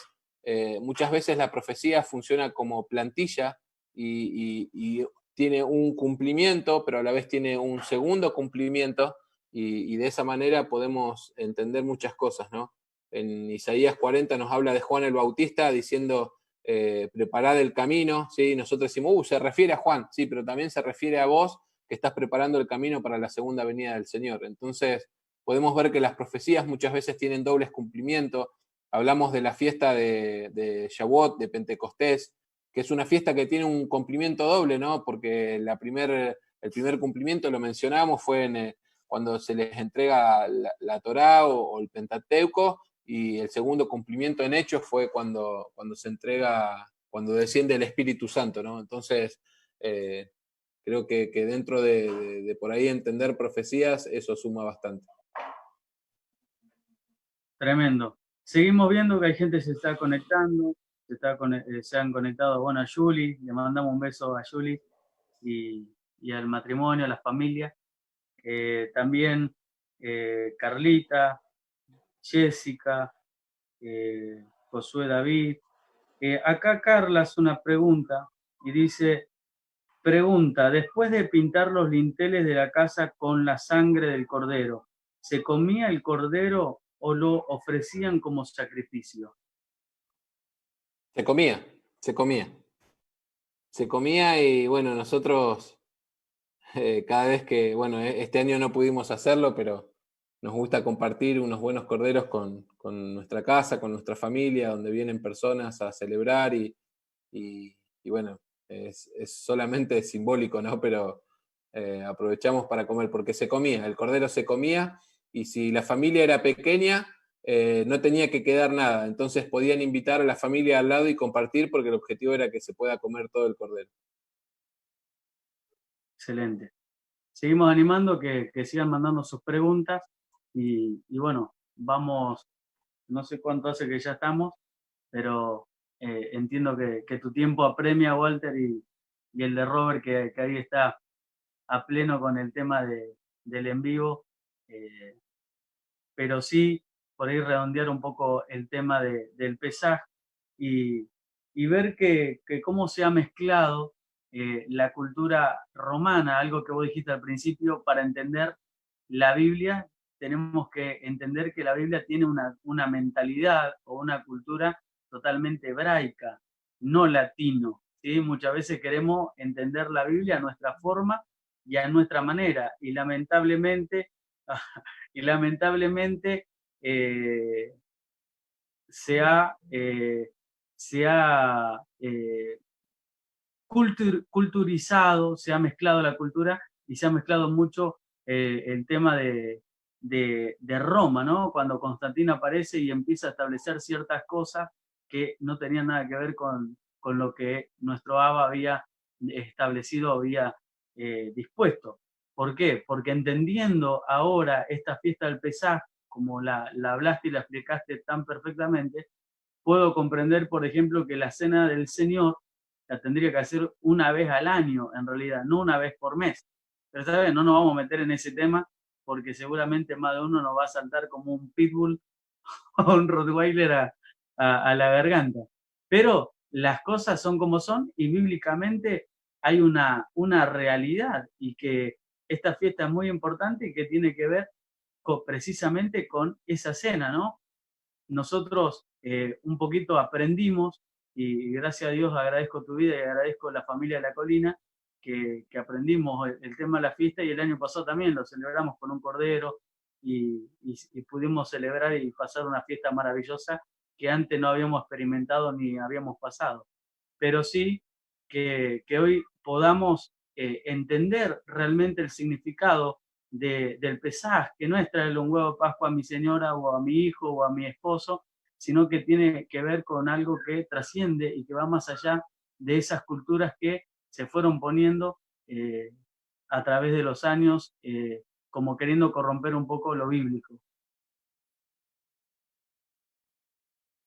muchas veces la profecía funciona como plantilla y tiene un cumplimiento, pero a la vez tiene un segundo cumplimiento, y de esa manera podemos entender muchas cosas, ¿no? En Isaías 40 nos habla de Juan el Bautista diciendo, preparad el camino, ¿sí? Nosotros decimos, se refiere a Juan, sí, pero también se refiere a vos que estás preparando el camino para la segunda venida del Señor. Entonces, podemos ver que las profecías muchas veces tienen dobles cumplimientos. Hablamos de la fiesta de Shavuot, de Pentecostés, que es una fiesta que tiene un cumplimiento doble, ¿no? Porque el primer cumplimiento, lo mencionamos, fue cuando se les entrega la Torá o el Pentateuco, y el segundo cumplimiento en hechos fue cuando se entrega, cuando desciende el Espíritu Santo, ¿no? Entonces, creo que dentro de por ahí entender profecías, eso suma bastante. tremendo. Seguimos viendo que hay gente que se está conectando, se han conectado, bueno, a Julie, le mandamos un beso a Julie y al matrimonio, a la familia. También Carlita, Jessica, Josué David. Acá Carla hace una pregunta y dice, pregunta, después de pintar los linteles de la casa con la sangre del cordero, ¿se comía el cordero o lo ofrecían como sacrificio? Se comía, se comía. se comía y bueno, nosotros cada vez que, bueno, este año no pudimos hacerlo, pero nos gusta compartir unos buenos corderos con nuestra casa, con nuestra familia, donde vienen personas a celebrar y, y bueno, es solamente simbólico, ¿no? Pero aprovechamos para comer, porque se comía, el cordero se comía, y si la familia era pequeña, no tenía que quedar nada, entonces podían invitar a la familia al lado y compartir, porque el objetivo era que se pueda comer todo el cordero. Excelente. Seguimos animando que sigan mandando sus preguntas y bueno, vamos, no sé cuánto hace que ya estamos, pero entiendo que tu tiempo apremia, Walter, y el de Robert, que ahí está a pleno con el tema del en vivo, eh, pero sí por ahí redondear un poco el tema del pesaje y, y ver que cómo se ha mezclado la cultura romana, algo que vos dijiste al principio, para entender la Biblia, tenemos que entender que la Biblia tiene una mentalidad o una cultura totalmente hebraica, no latino. ¿Sí? Muchas veces queremos entender la Biblia a nuestra forma y a nuestra manera, y lamentablemente eh, se ha, se ha culturizado, se ha mezclado la cultura y se ha mezclado mucho el tema de Roma, ¿no? Cuando Constantino aparece y empieza a establecer ciertas cosas que no tenían nada que ver con lo que nuestro Abba había establecido, había dispuesto. ¿Por qué? Porque entendiendo ahora esta fiesta del Pesaj, como la hablaste y la explicaste tan perfectamente, puedo comprender, por ejemplo, que la cena del Señor la tendría que hacer una vez al año, en realidad, no una vez por mes. Pero, ¿sabes? No nos vamos a meter en ese tema porque seguramente más de uno nos va a saltar como un pitbull o un rottweiler a la garganta. Pero las cosas son como son y bíblicamente hay una realidad y que esta fiesta es muy importante y que tiene que ver precisamente con esa cena, ¿no? Nosotros un poquito aprendimos y gracias a Dios agradezco tu vida y agradezco la familia de La Colina que aprendimos el tema de la fiesta y el año pasado también lo celebramos con un cordero y pudimos celebrar y pasar una fiesta maravillosa que antes no habíamos experimentado ni habíamos pasado. Pero sí que hoy podamos entender realmente el significado del pesaje, que no es traerle un huevo de Pascua a mi señora o a mi hijo o a mi esposo, sino que tiene que ver con algo que trasciende y que va más allá de esas culturas que se fueron poniendo a través de los años, como queriendo corromper un poco lo bíblico.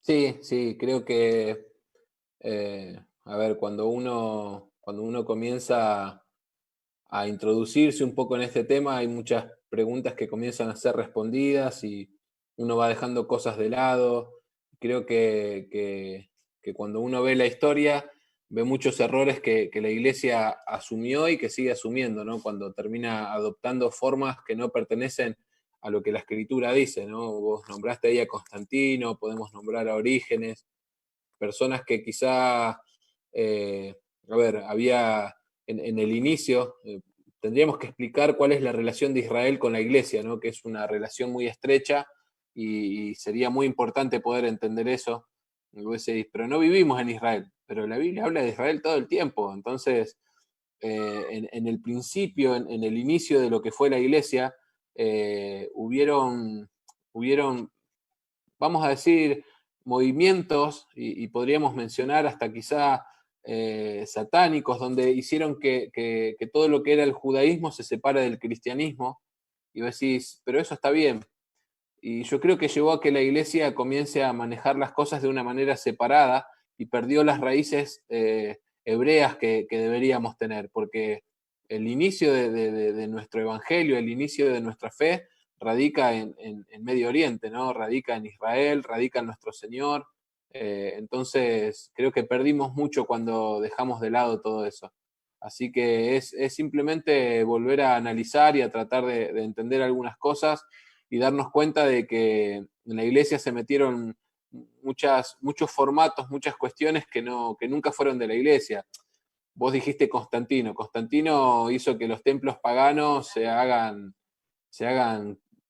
Sí, sí, creo que, a ver, cuando uno comienza a introducirse un poco en este tema, hay muchas preguntas que comienzan a ser respondidas y uno va dejando cosas de lado. Creo que cuando uno ve la historia, ve muchos errores que la iglesia asumió y que sigue asumiendo, ¿no? Cuando termina adoptando formas que no pertenecen a lo que la escritura dice, ¿no? Vos nombraste ahí a Constantino, podemos nombrar a Orígenes, personas que quizá, a ver, había en el inicio, tendríamos que explicar cuál es la relación de Israel con la iglesia, ¿no? Que es una relación muy estrecha y sería muy importante poder entender eso. Pero no vivimos en Israel, pero la Biblia habla de Israel todo el tiempo, entonces en el principio, en el inicio de lo que fue la iglesia, hubieron, vamos a decir, movimientos, y podríamos mencionar hasta quizá satánicos, donde hicieron que todo lo que era el judaísmo se separe del cristianismo, y vos decís, pero eso está bien. Y yo creo que llevó a que la iglesia comience a manejar las cosas de una manera separada y perdió las raíces hebreas que deberíamos tener, porque el inicio de nuestro evangelio, el inicio de nuestra fe, radica en Medio Oriente, ¿no? Radica en Israel, radica en nuestro Señor. Entonces, creo que perdimos mucho cuando dejamos de lado todo eso. Así que es simplemente volver a analizar y a tratar de entender algunas cosas y darnos cuenta de que en la iglesia se metieron muchos formatos, muchas cuestiones que nunca fueron de la iglesia. vos dijiste Constantino. Constantino hizo que los templos paganos se hagan,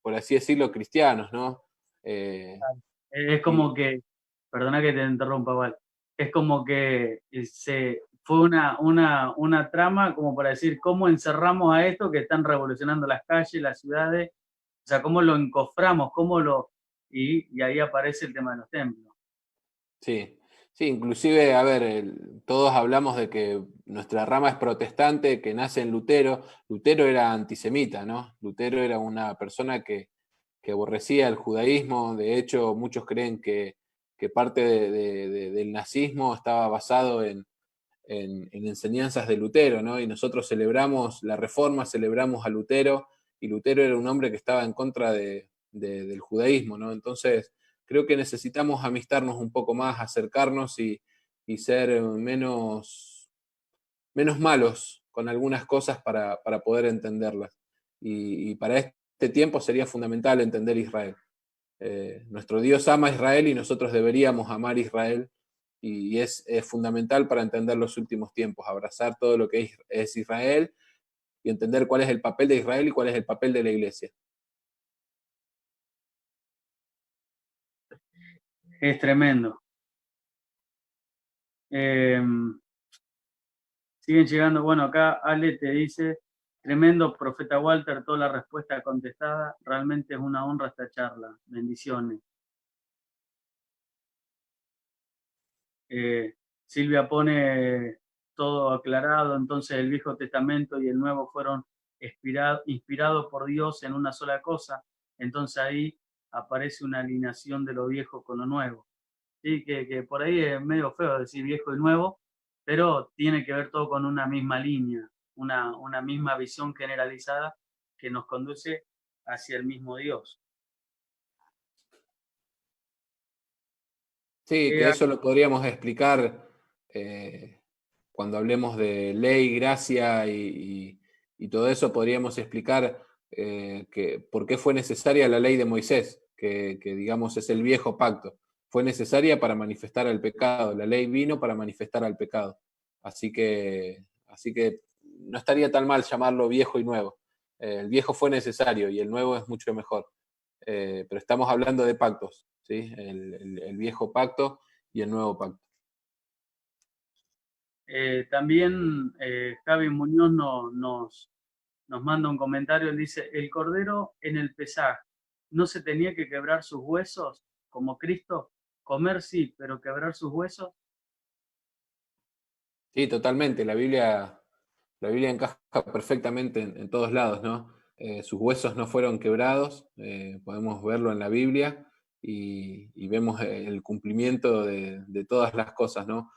por así decirlo, cristianos, ¿no? Es Y como que, perdona que te interrumpa, Val, es como que fue una trama como para decir cómo encerramos a esto que están revolucionando las calles, las ciudades, o sea, cómo lo encoframos, y ahí aparece el tema de los templos. sí, sí, inclusive, a ver, todos hablamos de que nuestra rama es protestante, que nace en Lutero. Lutero era antisemita, ¿no? Lutero era una persona que aborrecía el judaísmo. De hecho, muchos creen que parte del nazismo estaba basado en enseñanzas de Lutero, ¿no? Y nosotros celebramos la Reforma, celebramos a Lutero, y Lutero era un hombre que estaba en contra del judaísmo, ¿no? Entonces, creo que necesitamos amistarnos un poco más, acercarnos y ser menos malos con algunas cosas para poder entenderlas. Y para este tiempo sería fundamental entender Israel. Nuestro Dios ama a Israel y nosotros deberíamos amar a Israel, y es fundamental para entender los últimos tiempos, abrazar todo lo que es Israel y entender cuál es el papel de Israel y cuál es el papel de la iglesia. Es tremendo. Eh, Siguen llegando, bueno, acá Ale te dice, tremendo profeta Walter, toda la respuesta contestada, realmente es una honra esta charla, bendiciones. Silvia pone todo aclarado, entonces el Viejo Testamento y el Nuevo fueron inspirados por Dios en una sola cosa, entonces ahí aparece una alineación de lo viejo con lo nuevo. Sí, que por ahí es medio feo decir viejo y nuevo, pero tiene que ver todo con una misma línea, una misma visión generalizada que nos conduce hacia el mismo Dios. Sí, que Eh, eso lo podríamos explicar cuando hablemos de ley, gracia y todo eso, podríamos explicar por qué fue necesaria la ley de Moisés, que digamos es el viejo pacto. Fue necesaria para manifestar al pecado, la ley vino para manifestar al pecado. Así que no estaría tan mal llamarlo viejo y nuevo. El viejo fue necesario y el nuevo es mucho mejor. Pero estamos hablando de pactos, ¿sí? El viejo pacto y el nuevo pacto. También Javi Muñoz nos manda un comentario, él dice, el cordero en el Pesaj, ¿no se tenía que quebrar sus huesos como Cristo? Comer sí, pero quebrar sus huesos. Sí, totalmente. La Biblia encaja perfectamente en todos lados, ¿no? Sus huesos no fueron quebrados, podemos verlo en la Biblia y vemos el cumplimiento de todas las cosas, ¿no?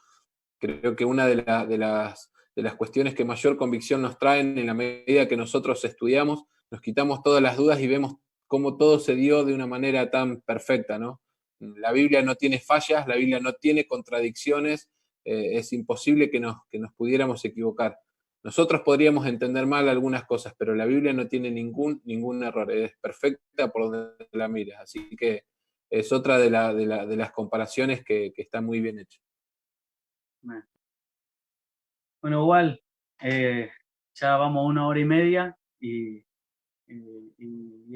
Creo que una de las cuestiones que mayor convicción nos traen en la medida que nosotros estudiamos, nos quitamos todas las dudas y vemos cómo todo se dio de una manera tan perfecta, ¿no? La Biblia no tiene fallas, la Biblia no tiene contradicciones, es imposible que nos pudiéramos equivocar. Nosotros podríamos entender mal algunas cosas, pero la Biblia no tiene ningún error, es perfecta por donde la miras, así que es otra de las comparaciones que está muy bien hecha. Bueno, igual, ya vamos a 1 hora y media y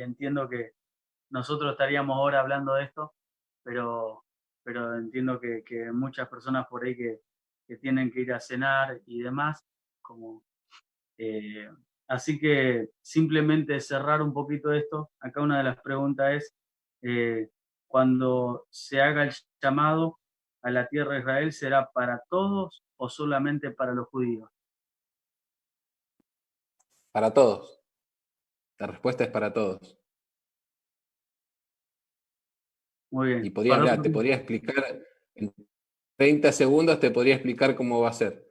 entiendo que nosotros estaríamos ahora hablando de esto, pero, pero entiendo que muchas personas por ahí que tienen que ir a cenar y demás, como, eh, así que simplemente cerrar un poquito esto, acá una de las preguntas es, eh, cuando se haga el llamado a la tierra de Israel, ¿será para todos o solamente para los judíos? Para todos. La respuesta es para todos. Muy Y bien. te podría explicar, en 30 segundos te podría explicar cómo va a ser.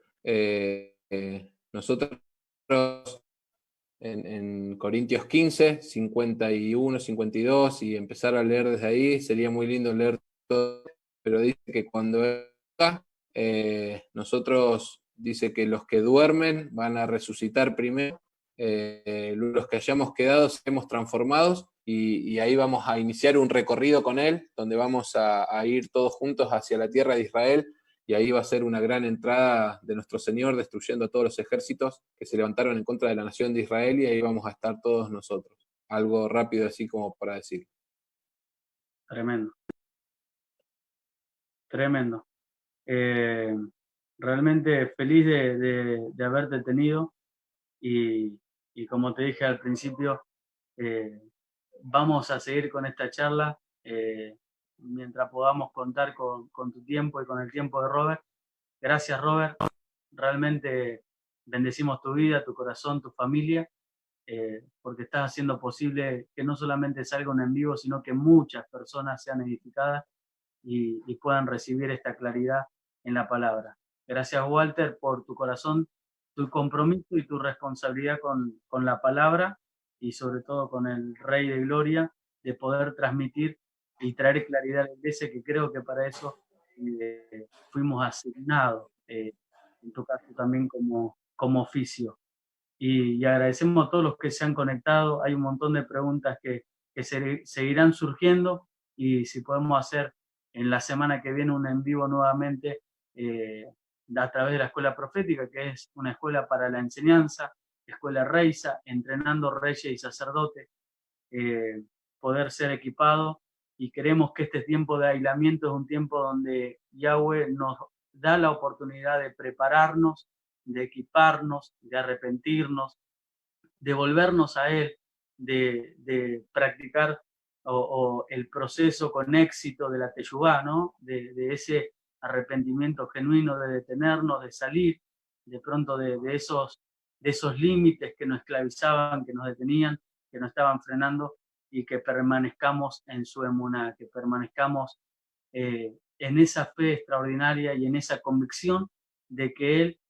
Nosotros en Corintios 15, 51, 52, y empezar a leer desde ahí, sería muy lindo leer todo, pero dice que cuando nosotros, dice que los que duermen van a resucitar primero, los que hayamos quedado seremos transformados y ahí vamos a iniciar un recorrido con él, donde vamos a ir todos juntos hacia la tierra de Israel y ahí va a ser una gran entrada de nuestro Señor, destruyendo a todos los ejércitos que se levantaron en contra de la nación de Israel, y ahí vamos a estar todos nosotros. Algo rápido así como para decir. Tremendo, tremendo. Realmente feliz de haberte tenido y como te dije al principio, vamos a seguir con esta charla mientras podamos contar con tu tiempo y con el tiempo de Robert. Gracias, Robert. Realmente bendecimos tu vida, tu corazón, tu familia, porque estás haciendo posible que no solamente salga un en vivo, sino que muchas personas sean edificadas y puedan recibir esta claridad en la palabra. Gracias, Walter, por tu corazón, tu compromiso y tu responsabilidad con la palabra y sobre todo con el Rey de Gloria, de poder transmitir y traer claridad a la iglesia, que creo que para eso fuimos asignados, en tu caso también como oficio. Y agradecemos a todos los que se han conectado. Hay un montón de preguntas que seguirán surgiendo y si podemos hacer en la semana que viene un en vivo nuevamente a través de la Escuela Profética, que es una escuela para la enseñanza, Escuela Reisa, entrenando reyes y sacerdotes, eh, poder ser equipado, y queremos que este tiempo de aislamiento es un tiempo donde Yahweh nos da la oportunidad de prepararnos, de equiparnos, de arrepentirnos, de volvernos a Él, de practicar o el proceso con éxito de la teshuvá, ¿no? De ese arrepentimiento genuino, de detenernos, de salir de pronto de esos límites que nos esclavizaban, que nos detenían, que nos estaban frenando, y que permanezcamos en su emuná, que permanezcamos en esa fe extraordinaria y en esa convicción de que Él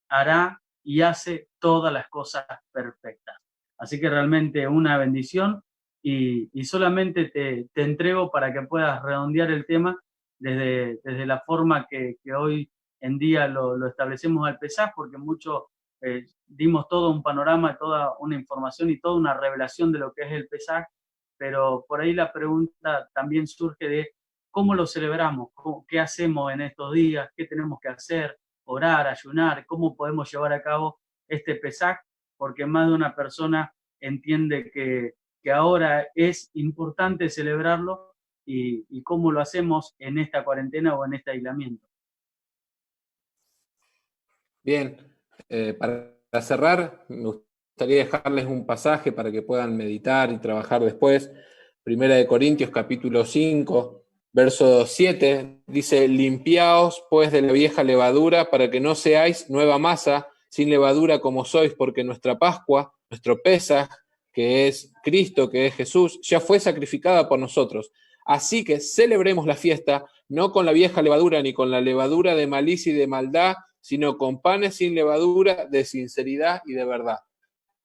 hará y hace todas las cosas perfectas. Así que realmente una bendición, y solamente te entrego para que puedas redondear el tema desde la forma que hoy en día lo establecemos al Pesaj, porque mucho dimos todo un panorama, toda una información y toda una revelación de lo que es el Pesaj, pero por ahí la pregunta también surge de cómo lo celebramos, qué hacemos en estos días, qué tenemos que hacer, orar, ayunar, cómo podemos llevar a cabo este Pesaj, porque más de una persona entiende que ahora es importante celebrarlo, y cómo lo hacemos en esta cuarentena o en este aislamiento. Bien, para cerrar, me gustaría dejarles un pasaje para que puedan meditar y trabajar después. Primera de Corintios, capítulo 5, verso 7, dice: limpiaos pues de la vieja levadura, para que no seáis nueva masa, sin levadura como sois, porque nuestra Pascua, nuestro Pesaj, que es Cristo, que es Jesús, ya fue sacrificada por nosotros. Así que celebremos la fiesta, no con la vieja levadura, ni con la levadura de malicia y de maldad, sino con panes sin levadura, de sinceridad y de verdad.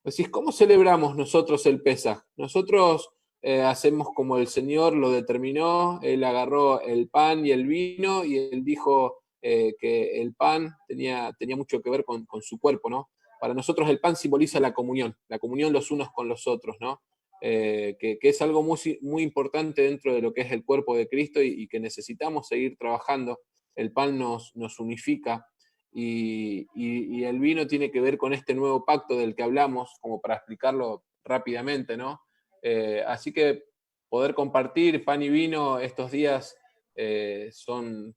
Decís, ¿cómo celebramos nosotros el Pesaj? Nosotros hacemos como el Señor lo determinó. Él agarró el pan y el vino, y Él dijo que el pan tenía mucho que ver con su cuerpo, ¿no? Para nosotros el pan simboliza la comunión los unos con los otros, ¿no? Que es algo muy, muy importante dentro de lo que es el cuerpo de Cristo, y que necesitamos seguir trabajando. El pan nos unifica, y el vino tiene que ver con este nuevo pacto del que hablamos, como para explicarlo rápidamente, ¿no? Así que poder compartir pan y vino estos días son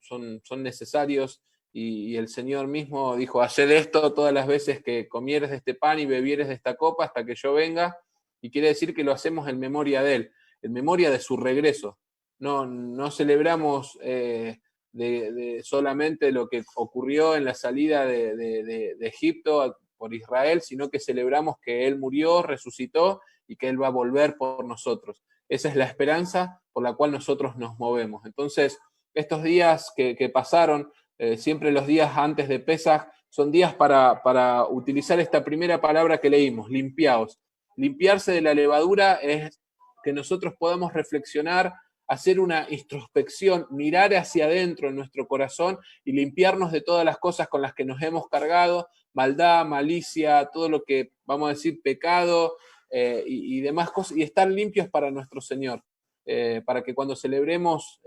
necesarios, y el Señor mismo dijo: haced esto todas las veces que comieres de este pan y bebieres de esta copa hasta que yo venga, y quiere decir que lo hacemos en memoria de Él, en memoria de su regreso. No celebramos de solamente lo que ocurrió en la salida de Egipto por Israel, sino que celebramos que Él murió, resucitó, y que Él va a volver por nosotros. Esa es la esperanza por la cual nosotros nos movemos. Entonces, estos días que pasaron, siempre los días antes de Pesaj, son días para utilizar esta primera palabra que leímos: limpiaos. Limpiarse de la levadura es que nosotros podamos reflexionar, hacer una introspección, mirar hacia adentro en nuestro corazón y limpiarnos de todas las cosas con las que nos hemos cargado: maldad, malicia, todo lo que vamos a decir pecado, y demás cosas, y estar limpios para nuestro Señor, para que cuando celebremos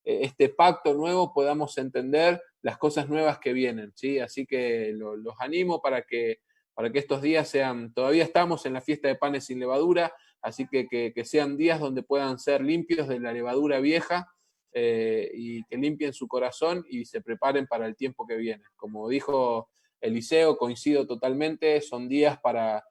este pacto nuevo podamos entender las cosas nuevas que vienen, ¿sí? Así que los animo para que estos días sean, todavía estamos en la fiesta de panes sin levadura, así que sean días donde puedan ser limpios de la levadura vieja, y que limpien su corazón y se preparen para el tiempo que viene. Como dijo Eliseo, coincido totalmente, son días para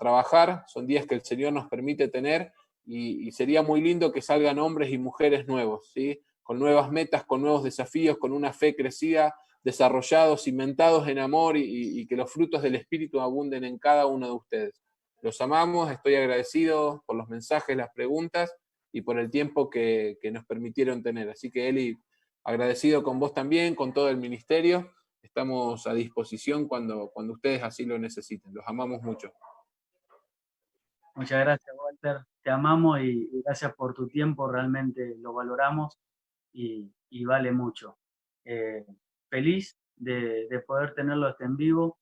trabajar, son días que el Señor nos permite tener, y sería muy lindo que salgan hombres y mujeres nuevos, ¿sí? Con nuevas metas, con nuevos desafíos, con una fe crecida, desarrollados, cimentados en amor, y que los frutos del Espíritu abunden en cada uno de ustedes. Los amamos, estoy agradecido por los mensajes, las preguntas y por el tiempo que nos permitieron tener. Así que, Eli, agradecido con vos también, con todo el ministerio. Estamos a disposición cuando ustedes así lo necesiten. Los amamos mucho. Muchas gracias, Walter. Te amamos y gracias por tu tiempo, realmente lo valoramos y vale mucho. Feliz de poder tenerlo en vivo,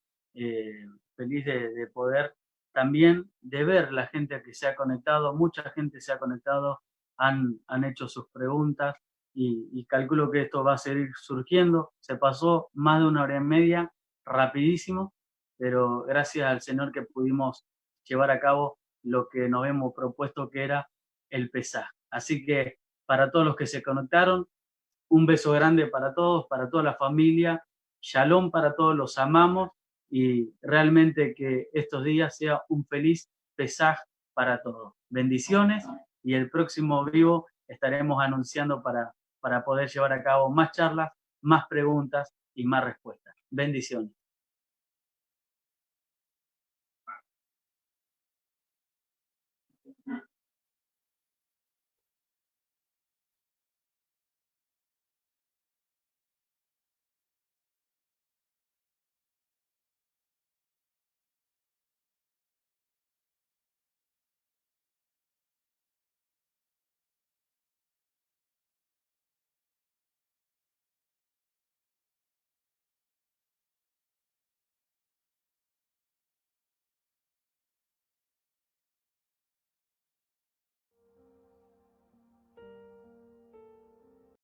feliz de poder también de ver la gente que se ha conectado, mucha gente se ha conectado, han hecho sus preguntas y calculo que esto va a seguir surgiendo. Se pasó más de 1 hora y media, rapidísimo, pero gracias al Señor que pudimos llevar a cabo lo que nos hemos propuesto, que era el Pesaj. Así que para todos los que se conectaron, un beso grande para todos, para toda la familia, shalom para todos, los amamos y realmente que estos días sea un feliz Pesaj para todos. Bendiciones y el próximo vivo estaremos anunciando para poder llevar a cabo más charlas, más preguntas y más respuestas. Bendiciones.